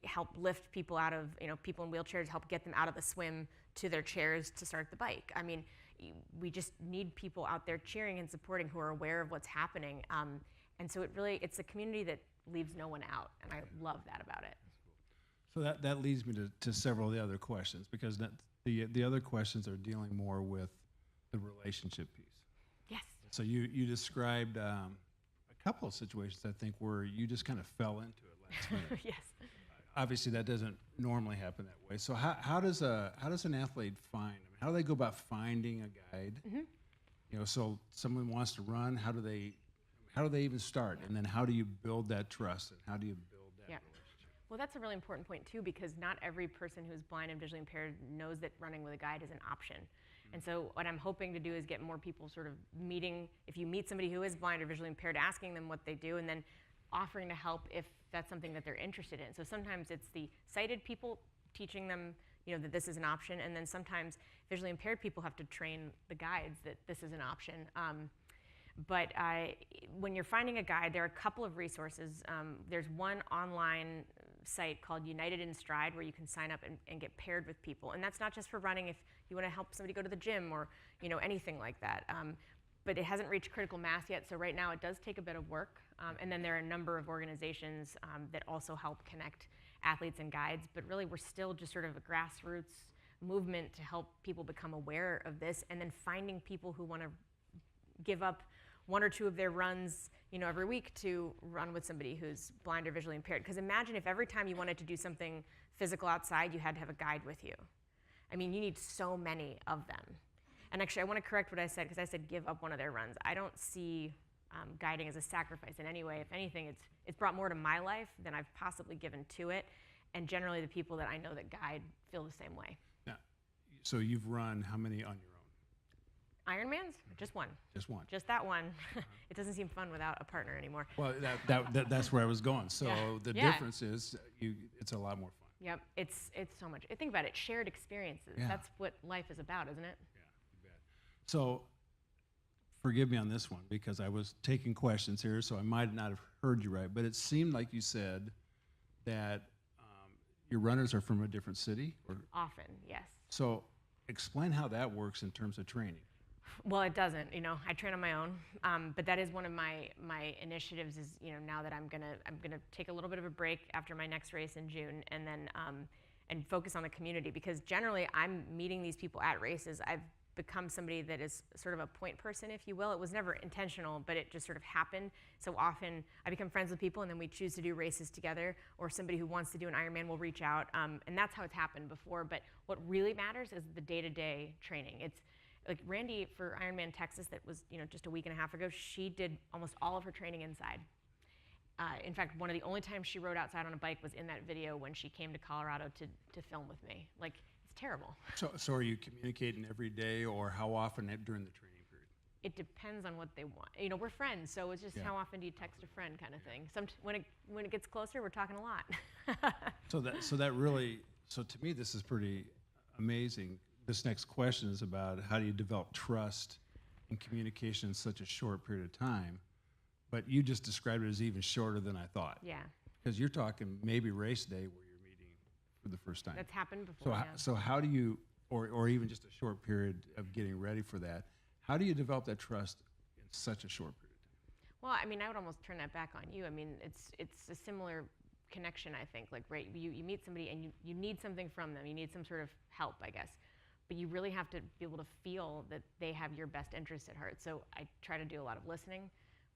help lift people out of, people in wheelchairs, help get them out of the swim to their chairs to start the bike. I mean, we just need people out there cheering and supporting who are aware of what's happening. And so it's a community that leaves no one out, and I love that about it. So that leads me to several of the other questions, because the other questions are dealing more with the relationship piece. Yes. So you described a couple of situations, I think, where you just kind of fell into it last minute. Yes. Obviously, that doesn't normally happen that way. So how does an athlete how do they go about finding a guide? Mm-hmm. So someone wants to run. How do they even start? And then how do you build that trust, and how do you build that relationship? Well, that's a really important point too, because not every person who's blind and visually impaired knows that running with a guide is an option. And so what I'm hoping to do is get more people sort of if you meet somebody who is blind or visually impaired, asking them what they do, and then offering to help if that's something that they're interested in. So sometimes it's the sighted people teaching them, that this is an option, and then sometimes visually impaired people have to train the guides that this is an option. But when you're finding a guide, there are a couple of resources. There's one online site called United in Stride, where you can sign up and get paired with people. And that's not just for running, if you want to help somebody go to the gym or anything like that. But it hasn't reached critical mass yet, so right now it does take a bit of work. And then there are a number of organizations that also help connect athletes and guides. But really, we're still just sort of a grassroots movement to help people become aware of this, and then finding people who want to give up one or two of their runs, every week to run with somebody who's blind or visually impaired. Because imagine if every time you wanted to do something physical outside, you had to have a guide with you. I mean, you need so many of them. And actually, I want to correct what I said, because I said give up one of their runs. I don't see guiding as a sacrifice in any way. If anything, it's brought more to my life than I've possibly given to it. And generally, the people that I know that guide feel the same way. Now, so you've run how many on your own? Ironmans? Just one. Just one. Just that one. It doesn't seem fun without a partner anymore. Well, that's where I was going. So the difference is it's a lot more fun. Yep, it's so much. Think about it, shared experiences. Yeah. That's what life is about, isn't it? Yeah, you bet. So forgive me on this one, because I was taking questions here, so I might not have heard you right, but it seemed like you said that your runners are from a different city? Often, yes. So explain how that works in terms of training. Well, it doesn't. I train on my own, but that is one of my initiatives. Is now that I'm gonna take a little bit of a break after my next race in June, and then and focus on the community, because generally I'm meeting these people at races. I've become somebody that is sort of a point person, if you will. It was never intentional, but it just sort of happened. So often I become friends with people, and then we choose to do races together, or somebody who wants to do an Ironman will reach out, and that's how it's happened before. But what really matters is the day-to-day training. It's like Randy for Ironman Texas, that was just a week and a half ago. She did almost all of her training inside. In fact, one of the only times she rode outside on a bike was in that video when she came to Colorado to film with me. Like, it's terrible. So are you communicating every day, or how often during the training period? It depends on what they want. We're friends, so it's just how often do you text a friend, kind of thing. When it gets closer, we're talking a lot. So to me, this is pretty amazing. This next question is about how do you develop trust and communication in such a short period of time. But you just described it as even shorter than I thought. Yeah. Because you're talking maybe race day where you're meeting for the first time. That's happened before. So how do you, or even just a short period of getting ready for that, how do you develop that trust in such a short period of time? Well, I would almost turn that back on you. It's a similar connection, I think. Like, right, you meet somebody and you need something from them. You need some sort of help, I guess. But you really have to be able to feel that they have your best interest at heart. So I try to do a lot of listening.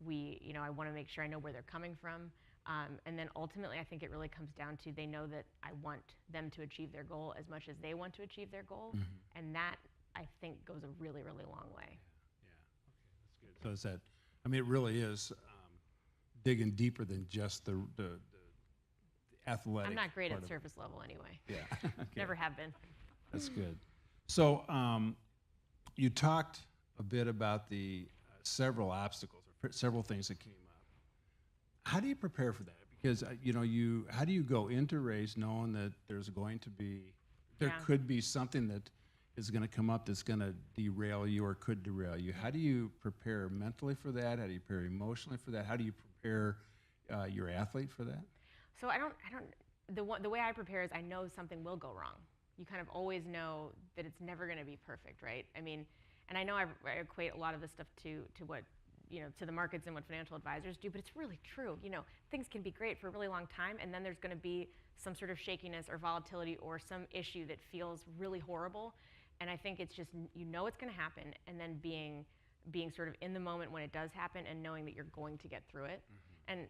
I want to make sure I know where they're coming from. And then ultimately, I think it really comes down to they know that I want them to achieve their goal as much as they want to achieve their goal. Mm-hmm. And that, I think, goes a really, really long way. Yeah, okay, that's good. So it really is digging deeper than just the athletic. I'm not great at surface level anyway. Yeah. Okay. Never have been. That's good. So you talked a bit about the several obstacles, or several things that came up. How do you prepare for that? Because how do you go into a race knowing that there could be something that is going to come up that's going to derail you or could derail you? How do you prepare mentally for that? How do you prepare emotionally for that? How do you prepare your athlete for that? So I don't the way I prepare is I know something will go wrong. You kind of always know that it's never going to be perfect, right? I mean, and I know I equate a lot of this stuff to what, to the markets and what financial advisors do, but it's really true. Things can be great for a really long time, and then there's going to be some sort of shakiness or volatility or some issue that feels really horrible. And I think it's just, it's going to happen, and then being sort of in the moment when it does happen and knowing that you're going to get through it. Mm-hmm.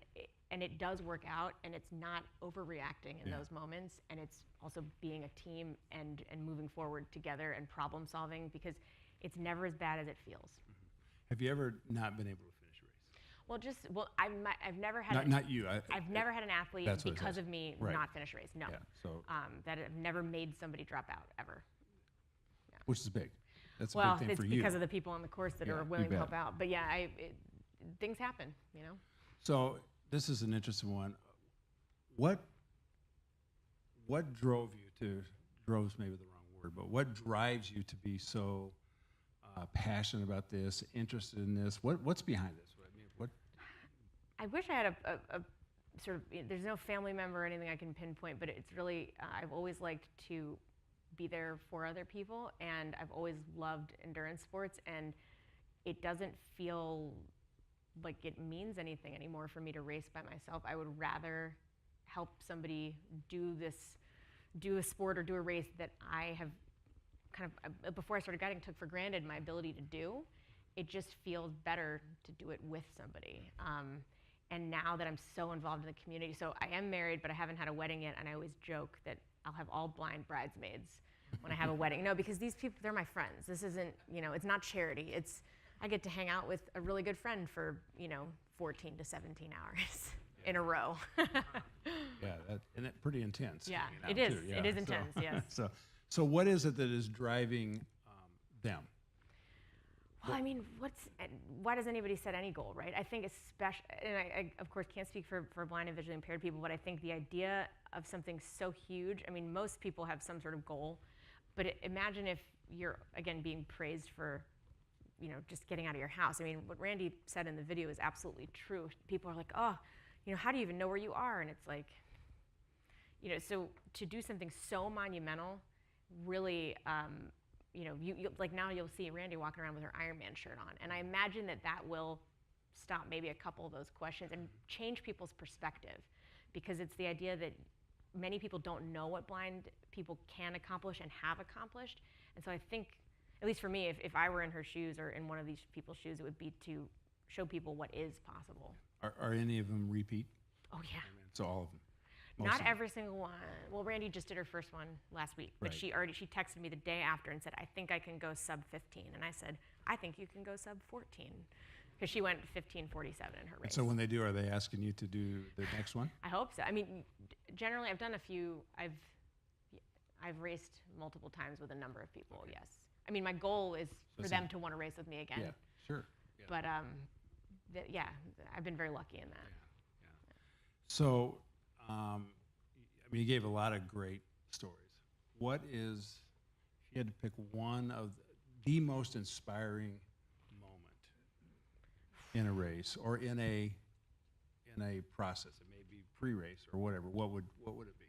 And it does work out, and it's not overreacting in those moments, and it's also being a team and moving forward together and problem solving, because it's never as bad as it feels. Mm-hmm. Have you ever not been able to finish a race? I've never had not you. I've never had an athlete because of me not finish a race. No, that have never made somebody drop out ever. No. Which is big. That's a big thing for you. Well, it's because of the people on the course that are willing to help out. But yeah, things happen. So this is an interesting one. What drove you to? Drove's maybe the wrong word, but what drives you to be so passionate about this, interested in this? What's behind this? I wish I had a sort of, there's no family member or anything I can pinpoint, but it's really, I've always liked to be there for other people, and I've always loved endurance sports, and it doesn't feel like it means anything anymore for me to race by myself. I would rather help somebody do a sport or do a race that I have kind of, before I started guiding, took for granted my ability to do. It just feels better to do it with somebody. And now that I'm so involved in the community, so I am married, but I haven't had a wedding yet, and I always joke that I'll have all blind bridesmaids when I have a wedding. No, because these people, they're my friends. This isn't, it's not charity. I get to hang out with a really good friend for, 14 to 17 hours in a row. And it's pretty intense. Yeah, it is. Too. It is intense, yes. So what is it that is driving them? Well, I mean, why does anybody set any goal, right? I think especially, and I of course can't speak for blind and visually impaired people, but I think the idea of something so huge, I mean, most people have some sort of goal, but imagine if you're, again, being praised for, just getting out of your house. I mean, what Randy said in the video is absolutely true. People are like, oh, how do you even know where you are? And it's like, so to do something so monumental, really, you like now you'll see Randy walking around with her Ironman shirt on, and I imagine that will stop maybe a couple of those questions and change people's perspective, because it's the idea that many people don't know what blind people can accomplish and have accomplished. And so I think, at least for me, if I were in her shoes or in one of these people's shoes, it would be to show people what is possible. Are any of them repeat? Oh yeah. So all of them. Not every single one. Well, Randy just did her first one last week, but she texted me the day after and said, I think I can go sub 15. And I said, I think you can go sub 14. Because she went 15:47 in her race. And so when they do, are they asking you to do the next one? I hope so. I mean, generally I've done a few, I've raced multiple times with a number of people, yes. I mean, my goal is for them to want to race with me again. Yeah, sure. Yeah. But I've been very lucky in that. Yeah. So, you gave a lot of great stories. What is, if you had to pick one of the most inspiring moment in a race or in a process, it may be pre-race or whatever, what would it be?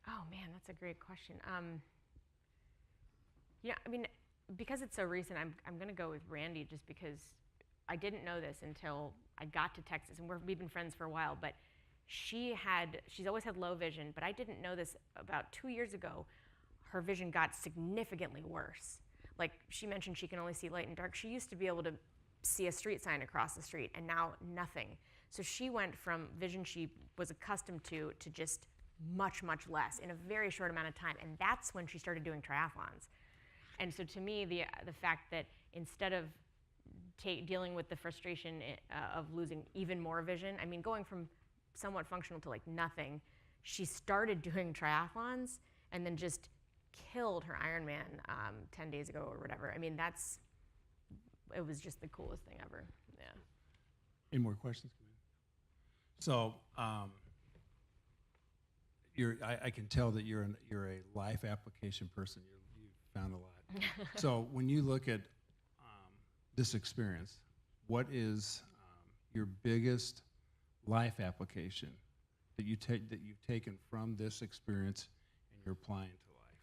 Oh man, that's a great question. Because it's so recent, I'm going to go with Randy, just because I didn't know this until I got to Texas, and we've been friends for a while, but she's always had low vision, but I didn't know this about 2 years ago. Her vision got significantly worse. Like she mentioned, she can only see light and dark. She used to be able to see a street sign across the street, and now nothing. So she went from vision she was accustomed to just much, much less in a very short amount of time. And that's when she started doing triathlons. And so to me, the fact that instead of dealing with the frustration of losing even more vision, I mean, going from somewhat functional to like nothing, she started doing triathlons and then just killed her Ironman 10 days ago or whatever. I mean, it was just the coolest thing ever. Yeah. Any more questions? So, I can tell that you're a life application person. You've found a lot. So when you look at this experience, what is your biggest life application that you've taken from this experience and you're applying to life?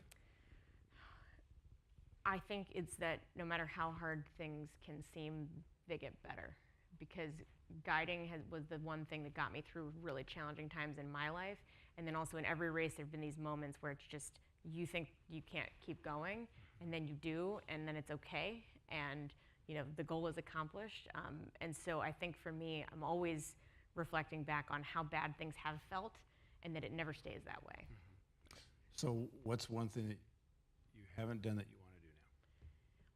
I think it's that no matter how hard things can seem, they get better. Because guiding was the one thing that got me through really challenging times in my life. And then also in every race, there have been these moments where it's just, you think you can't keep going, and then you do, and then it's okay. And the goal is accomplished. And so I think for me, I'm always reflecting back on how bad things have felt and that it never stays that way. So what's one thing that you haven't done that you want to do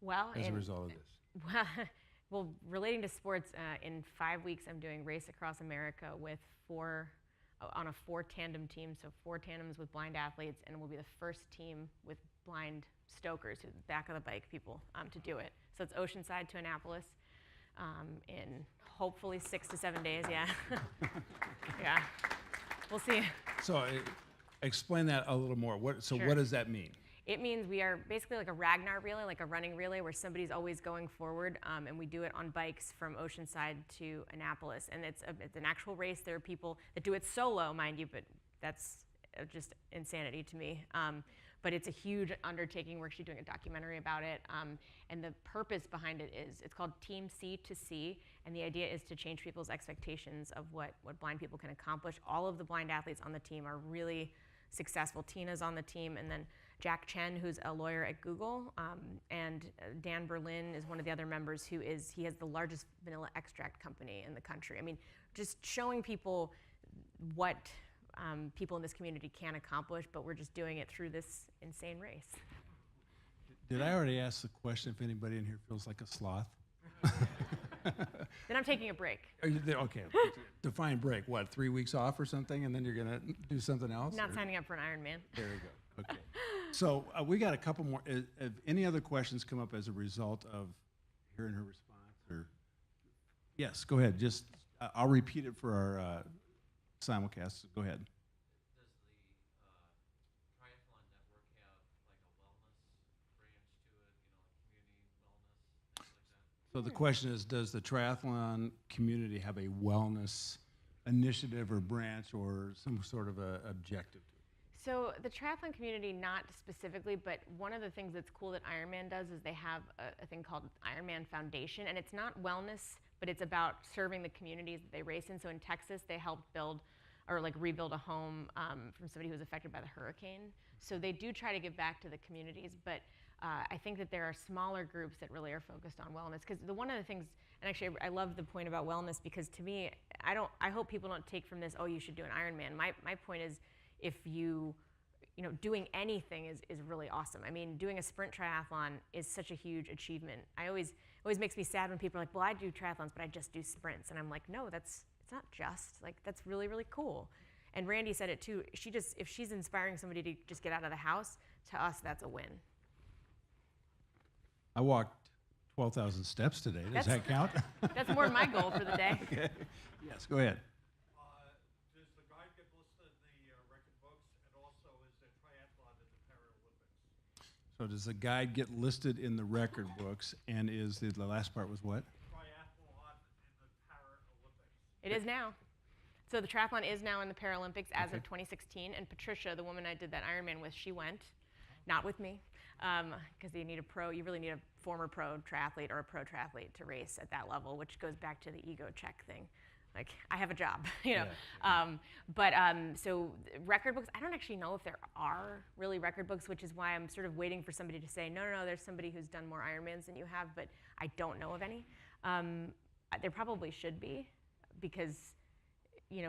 Well, now as a result of this? Well, relating to sports, in 5 weeks, I'm doing Race Across America with on a 4 tandem team, so 4 tandems with blind athletes, and we'll be the first team with blind stokers, who back of the bike people, to do it. So it's Oceanside to Annapolis in hopefully 6 to 7 days. Yeah, yeah, we'll see. So explain that a little more. Sure. What does that mean? It means we are basically like a Ragnar relay, like a running relay where somebody's always going forward, and we do it on bikes from Oceanside to Annapolis. And it's an actual race. There are people that do it solo, mind you, but that's just insanity to me. But it's a huge undertaking. We're actually doing a documentary about it. And the purpose behind it is, it's called Team C to C, and the idea is to change people's expectations of what blind people can accomplish. All of the blind athletes on the team are really successful. Tina's on the team, and then Jack Chen, who's a lawyer at Google, and Dan Berlin is one of the other members he has the largest vanilla extract company in the country. I mean, just showing people what people in this community can accomplish, but we're just doing it through this insane race. Did I already ask the question if anybody in here feels like a sloth? Then I'm taking a break. Okay, define break. What, 3 weeks off or something, and then you're gonna do something else? Not signing up for an Ironman. There you go. Okay. So we got a couple more. Have any other questions come up as a result of hearing her response? Or yes, go ahead. Just I'll repeat it for our simulcast. Go ahead. Does the triathlon network have like a wellness branch to it, community wellness, things like that? So the question is, does the triathlon community have a wellness initiative or branch or some sort of a objective to it? So the triathlon community, not specifically, but one of the things that's cool that Ironman does is they have a thing called Ironman Foundation, and it's not wellness, but it's about serving the communities that they race in. So in Texas, they helped build or like rebuild a home from somebody who was affected by the hurricane. So they do try to give back to the communities, but I think that there are smaller groups that really are focused on wellness. Because one of the things, and actually I love the point about wellness, because to me, I hope people don't take from this, oh, you should do an Ironman. My point is, if doing anything is really awesome. I mean, doing a sprint triathlon is such a huge achievement. It always makes me sad when people are like, well, I do triathlons, but I just do sprints. And I'm like, no, it's not just. Like, that's really, really cool. And Randy said it too. If she's inspiring somebody to just get out of the house, to us, that's a win. I walked 12,000 steps today. Does that count? That's more than my goal for the day. Okay. Yes, go ahead. Does the guide get listed in the record books, and also is there triathlon in the Paralympics? So does the guide get listed in the record books, and is the last part was what? Triathlon in the Paralympics. It is now. So the triathlon is now in the Paralympics as of 2016, and Patricia, the woman I did that Ironman with, she went, not with me, because you really need a former pro triathlete or a pro triathlete to race at that level, which goes back to the ego check thing. Like, I have a job, So record books, I don't actually know if there are really record books, which is why I'm sort of waiting for somebody to say, no, there's somebody who's done more Ironmans than you have, but I don't know of any. There probably should be, because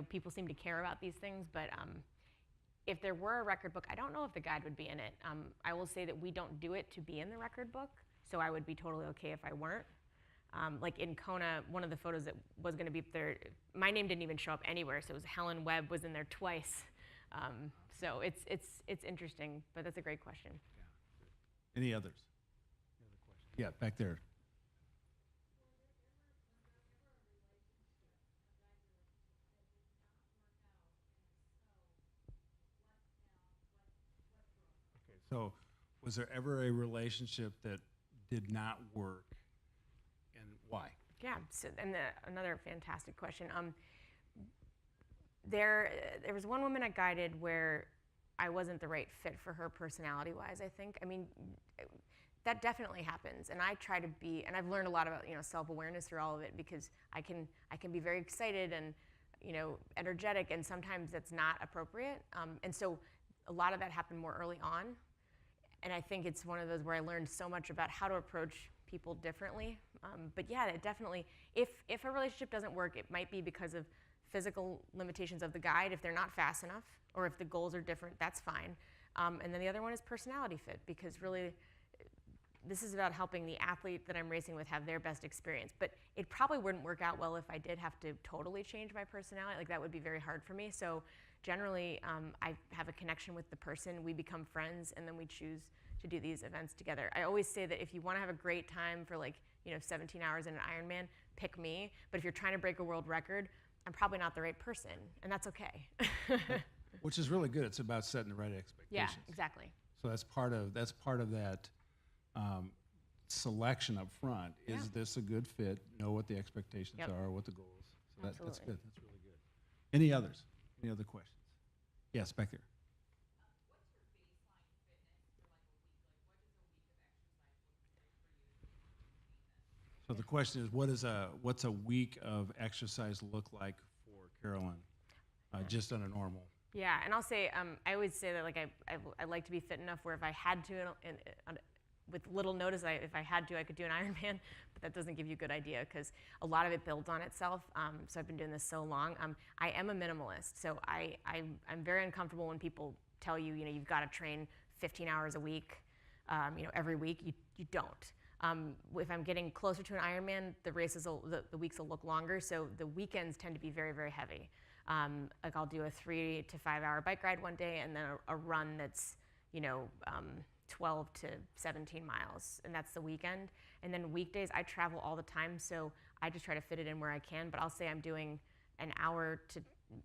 people seem to care about these things, but if there were a record book, I don't know if the guide would be in it. I will say that we don't do it to be in the record book, so I would be totally okay if I weren't. Like in Kona, one of the photos that was going to be up there, my name didn't even show up anywhere, so it was Helen Webb was in there twice. So it's interesting, but that's a great question. Yeah. Any others? Yeah, back there. Okay, so was there ever a relationship that did not work, and why? Yeah, so, and another fantastic question. there was one woman I guided where I wasn't the right fit for her personality-wise, I think. I mean, that definitely happens, and I try to be, and I've learned a lot about, you know, self-awareness through all of it, because I can be very excited and, you know, energetic, and sometimes that's not appropriate. And so a lot of that happened more early on, and I think it's one of those where I learned so much about how to approach people differently. But yeah, it definitely, if a relationship doesn't work, it might be because of physical limitations of the guide, if they're not fast enough, or if the goals are different, that's fine. And then the other one is personality fit, because really, this is about helping the athlete that I'm racing with have their best experience. But it probably wouldn't work out well if I did have to totally change my personality. Like, that would be very hard for me. So generally, I have a connection with the person, we become friends, and then we choose to do these events together. I always say that if you want to have a great time for, like, you know, 17 hours in an Ironman, pick me. But if you're trying to break a world record, I'm probably not the right person, and that's okay. Which is really good. It's about setting the right expectations. Yeah, exactly. So that's part of that selection up front. Is Yeah. this a good fit? Know what the expectations Yep. are, what the goals. So that's Absolutely. good. That's really good. Any others? Any other questions? Yes, back there. So the question is, what's a week of exercise look like for Carolyn, just on a normal? Yeah, and I'll say, I always say that, like, I like to be fit enough where if I had to, with little notice, if I had to, I could do an Ironman, but that doesn't give you a good idea, because a lot of it builds on itself. So I've been doing this so long. I am a minimalist, so I'm very uncomfortable when people tell you, you know, you've got to train 15 hours a week, you know, every week. You don't. If I'm getting closer to an Ironman, the weeks will look longer, so the weekends tend to be very, very heavy. Like, I'll do a 3 to 5 hour bike ride one day, and then a run that's, you know, 12 to 17 miles, and that's the weekend. And then weekdays, I travel all the time, so I just try to fit it in where I can. But I'll say I'm doing an hour to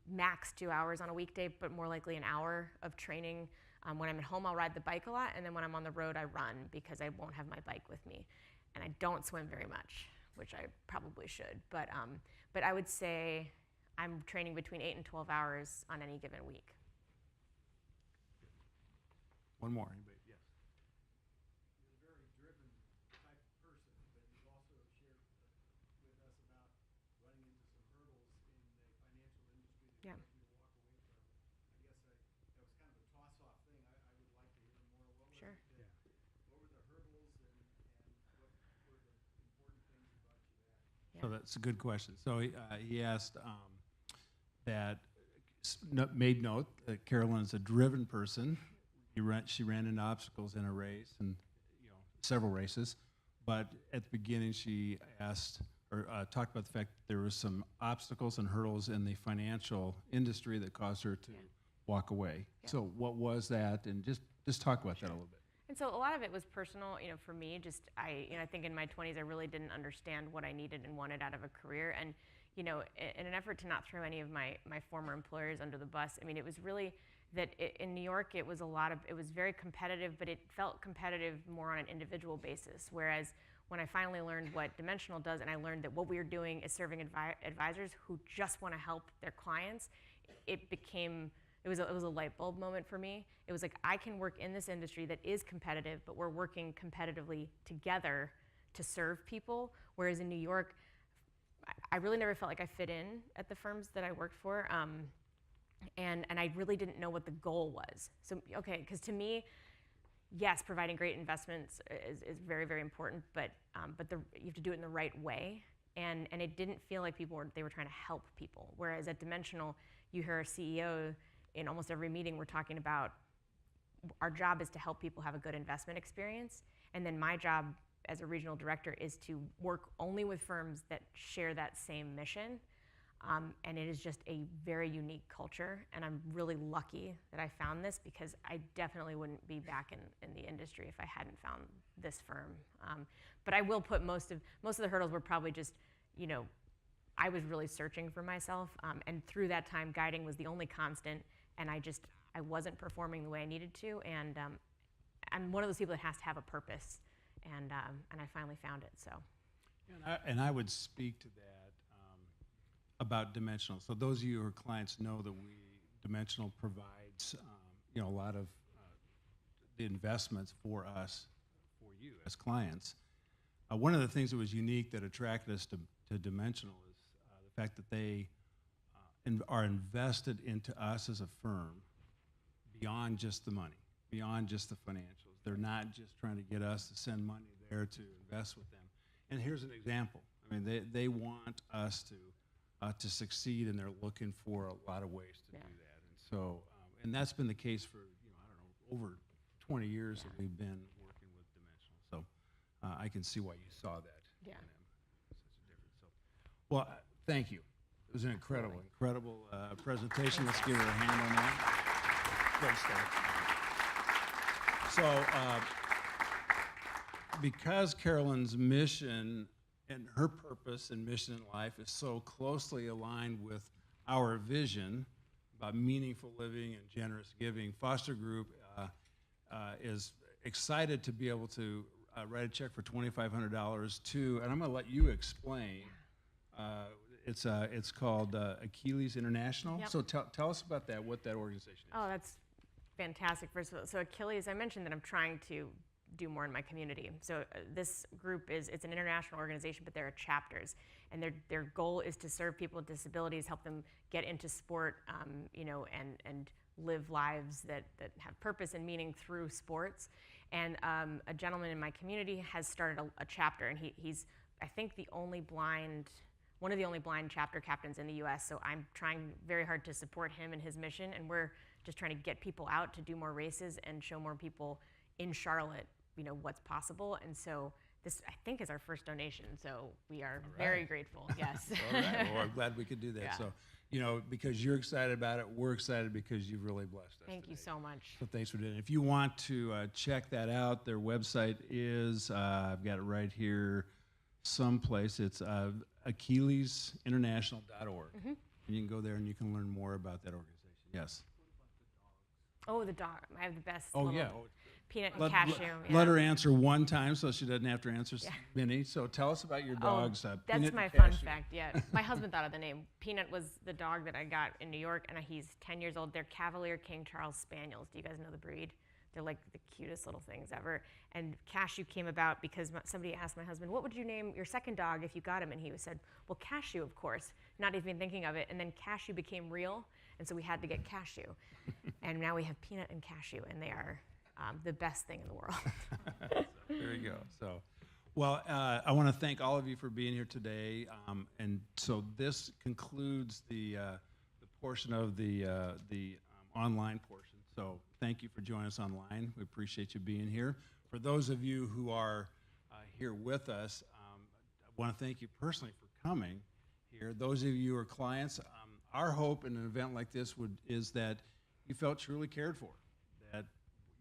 max 2 hours on a weekday, but more likely an hour of training. When I'm at home, I'll ride the bike a lot, and then when I'm on the road, I run, because I won't have my bike with me. And I don't swim very much, which I probably should. But I would say I'm training between 8 and 12 hours on any given week. One more. Anybody? Yes. You're a very driven type of person, but you've also shared with us about running into some hurdles in the financial industry that Yeah. caused you to walk away from. I guess that was kind of a toss-off thing. I would like to hear more. Sure. What were the hurdles, and what were the important things that brought you back? So that's a good question. So he asked that made note that Carolyn is a driven person. She ran into obstacles in a race, and, you know, several races. But at the beginning, she asked or talked about the fact that there was some obstacles and hurdles in the financial industry that caused her to walk away. Yeah. So what was that? And just talk about that a little bit. And so a lot of it was personal, you know, for me. Just I think in my 20s, I really didn't understand what I needed and wanted out of a career. And, you know, in an effort to not throw any of my former employers under the bus, I mean, it was really that in New York, it was very competitive, but it felt competitive more on an individual basis. Whereas when I finally learned what Dimensional does, and I learned that what we were doing is serving advisors who just want to help their clients, it was a light bulb moment for me. It was like, I can work in this industry that is competitive, but we're working competitively together to serve people. Whereas in New York, I really never felt like I fit in at the firms that I worked for. And I really didn't know what the goal was. So, okay, because to me, yes, providing great investments is very, very important, but you have to do it in the right way. And it didn't feel like they were trying to help people. Whereas at Dimensional, you hear a CEO in almost every meeting, we're talking about our job is to help people have a good investment experience. And then my job as a regional director is to work only with firms that share that same mission. And it is just a very unique culture, and I'm really lucky that I found this, because I definitely wouldn't be back in the industry if I hadn't found this firm. But I will put most of the hurdles were probably just, you know, I was really searching for myself, and through that time, guiding was the only constant, and I wasn't performing the way I needed to, and I'm one of those people that has to have a purpose, and I finally found it. So. And I would speak to that. about Dimensional. So those of you who are clients know that Dimensional provides, a lot of the investments for us, for you as clients. One of the things that was unique that attracted us to Dimensional is the fact that they are invested into us as a firm beyond just the money, beyond just the financials. They're not just trying to get us to send money there to invest with them. And here's an example. I mean, they want us to succeed, and they're looking for a lot of ways to do that. And so, and that's been the case for, over 20 years that we've been working with Dimensional. So I can see why you saw that in them. Such a difference. So, well, thank you. It was an incredible presentation. Let's give her a hand on that. Great stuff. So, because Carolyn's mission and her purpose and mission in life is so closely aligned with our vision about meaningful living and generous giving, Foster Group is excited to be able to write a check for $2,500 to, and I'm going to let you explain. It's called Achilles International. Yep. So tell us about that, what that organization is. Oh, that's fantastic. First of all, so Achilles, I mentioned that I'm trying to do more in my community. So this group it's an international organization, but there are chapters, and their goal is to serve people with disabilities, help them get into sport, and live lives that have purpose and meaning through sports. And a gentleman in my community has started a chapter, and he's, I think, one of the only blind chapter captains in the U.S. So I'm trying very hard to support him and his mission, and we're just trying to get people out to do more races and show more people in Charlotte, what's possible. And so this, I think, is our first donation. So we are very grateful. Yes. All right. Well, I'm glad we could do that. Yeah. So, because you're excited about it, we're excited because you've really blessed us. Thank you today. so much. So thanks for doing it. If you want to check that out, their website is, I've got it right here someplace. It's AchillesInternational.org. Mm-hmm. And you can go there and you can learn more about that organization. Yes. Oh, the dog. I have the best. Oh, yeah. Peanut and cashew. Let her answer one time so she doesn't have to answer many. So tell us about your dogs. That's Peanut my and fun Cashew. fact, yeah. My husband thought of the name. Peanut was the dog that I got in New York, and he's 10 years old. They're Cavalier King Charles Spaniels. Do you guys know the breed? They're like the cutest little things ever. And Cashew came about because somebody asked my husband, what would you name your second dog if you got him? And he said, well, Cashew, of course, not even thinking of it. And then Cashew became real, and so we had to get Cashew. And now we have Peanut and Cashew, and they are the best thing in the world. There you go. So, well, I want to thank all of you for being here today. And so this concludes the portion of the online portion. So thank you for joining us online. We appreciate you being here. For those of you who are here with us, I want to thank you personally for coming here. Those of you who are clients, our hope in an event like this is that you felt truly cared for. That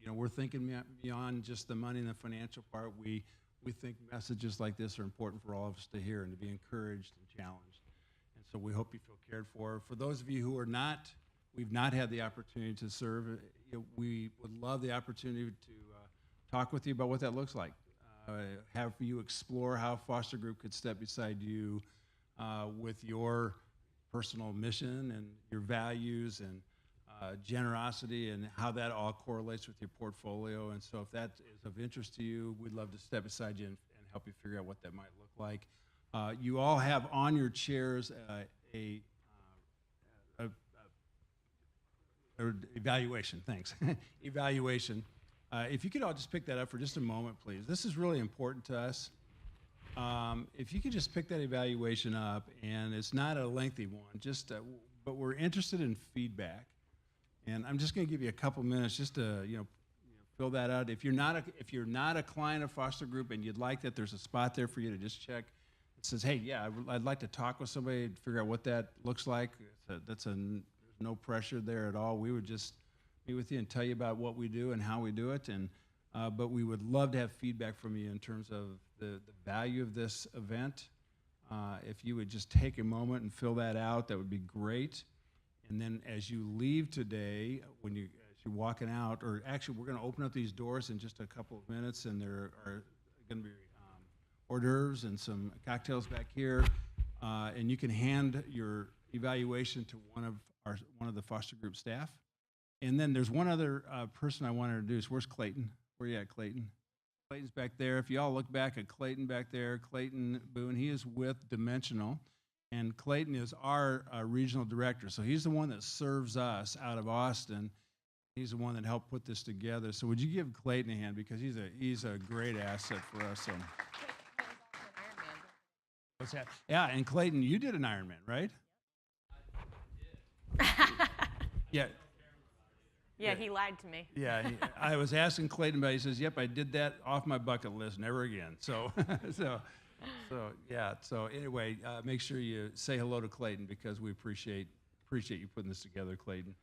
we're thinking beyond just the money and the financial part. We think messages like this are important for all of us to hear and to be encouraged and challenged. And so we hope you feel cared for. For those of you who we've not had the opportunity to serve, we would love the opportunity to talk with you about what that looks like. Have you explore how Foster Group could step beside you with your personal mission and your values and generosity and how that all correlates with your portfolio. And so if that is of interest to you, we'd love to step beside you and help you figure out what that might look like. You all have on your chairs a evaluation. Thanks. Evaluation. If you could all just pick that up for just a moment, please. This is really important to us. If you could just pick that evaluation up, and it's not a lengthy one, but we're interested in feedback. And I'm just going to give you a couple minutes just to fill that out. If you're not a client of Foster Group and you'd like that, there's a spot there for you to just check. It says, hey, yeah, I'd like to talk with somebody to figure out what that looks like. There's no pressure there at all. We would just meet with you and tell you about what we do and how we do it. And but we would love to have feedback from you in terms of the value of this event. If you would just take a moment and fill that out, that would be great. And then as you leave today, as you're walking out, or actually we're going to open up these doors in just a couple of minutes, and there are going to be hors d'oeuvres and some cocktails back here. and you can hand your evaluation to one of the foster group staff. And then there's one other person I want to introduce. Where's Clayton? Where you at, Clayton? Clayton's back there. If y'all look back at Clayton back there, Clayton Boone, he is with Dimensional. And Clayton is our regional director. So he's the one that serves us out of Austin. He's the one that helped put this together. So would you give Clayton a hand, because he's a great asset for us. So. What's that? Yeah, and Clayton, you did an Ironman, right? Yeah. Yeah, he lied to me. Yeah, I was asking Clayton about it. He says, "Yep, I did that off my bucket list, never again." So, So anyway, make sure you say hello to Clayton, because we appreciate you putting this together, Clayton.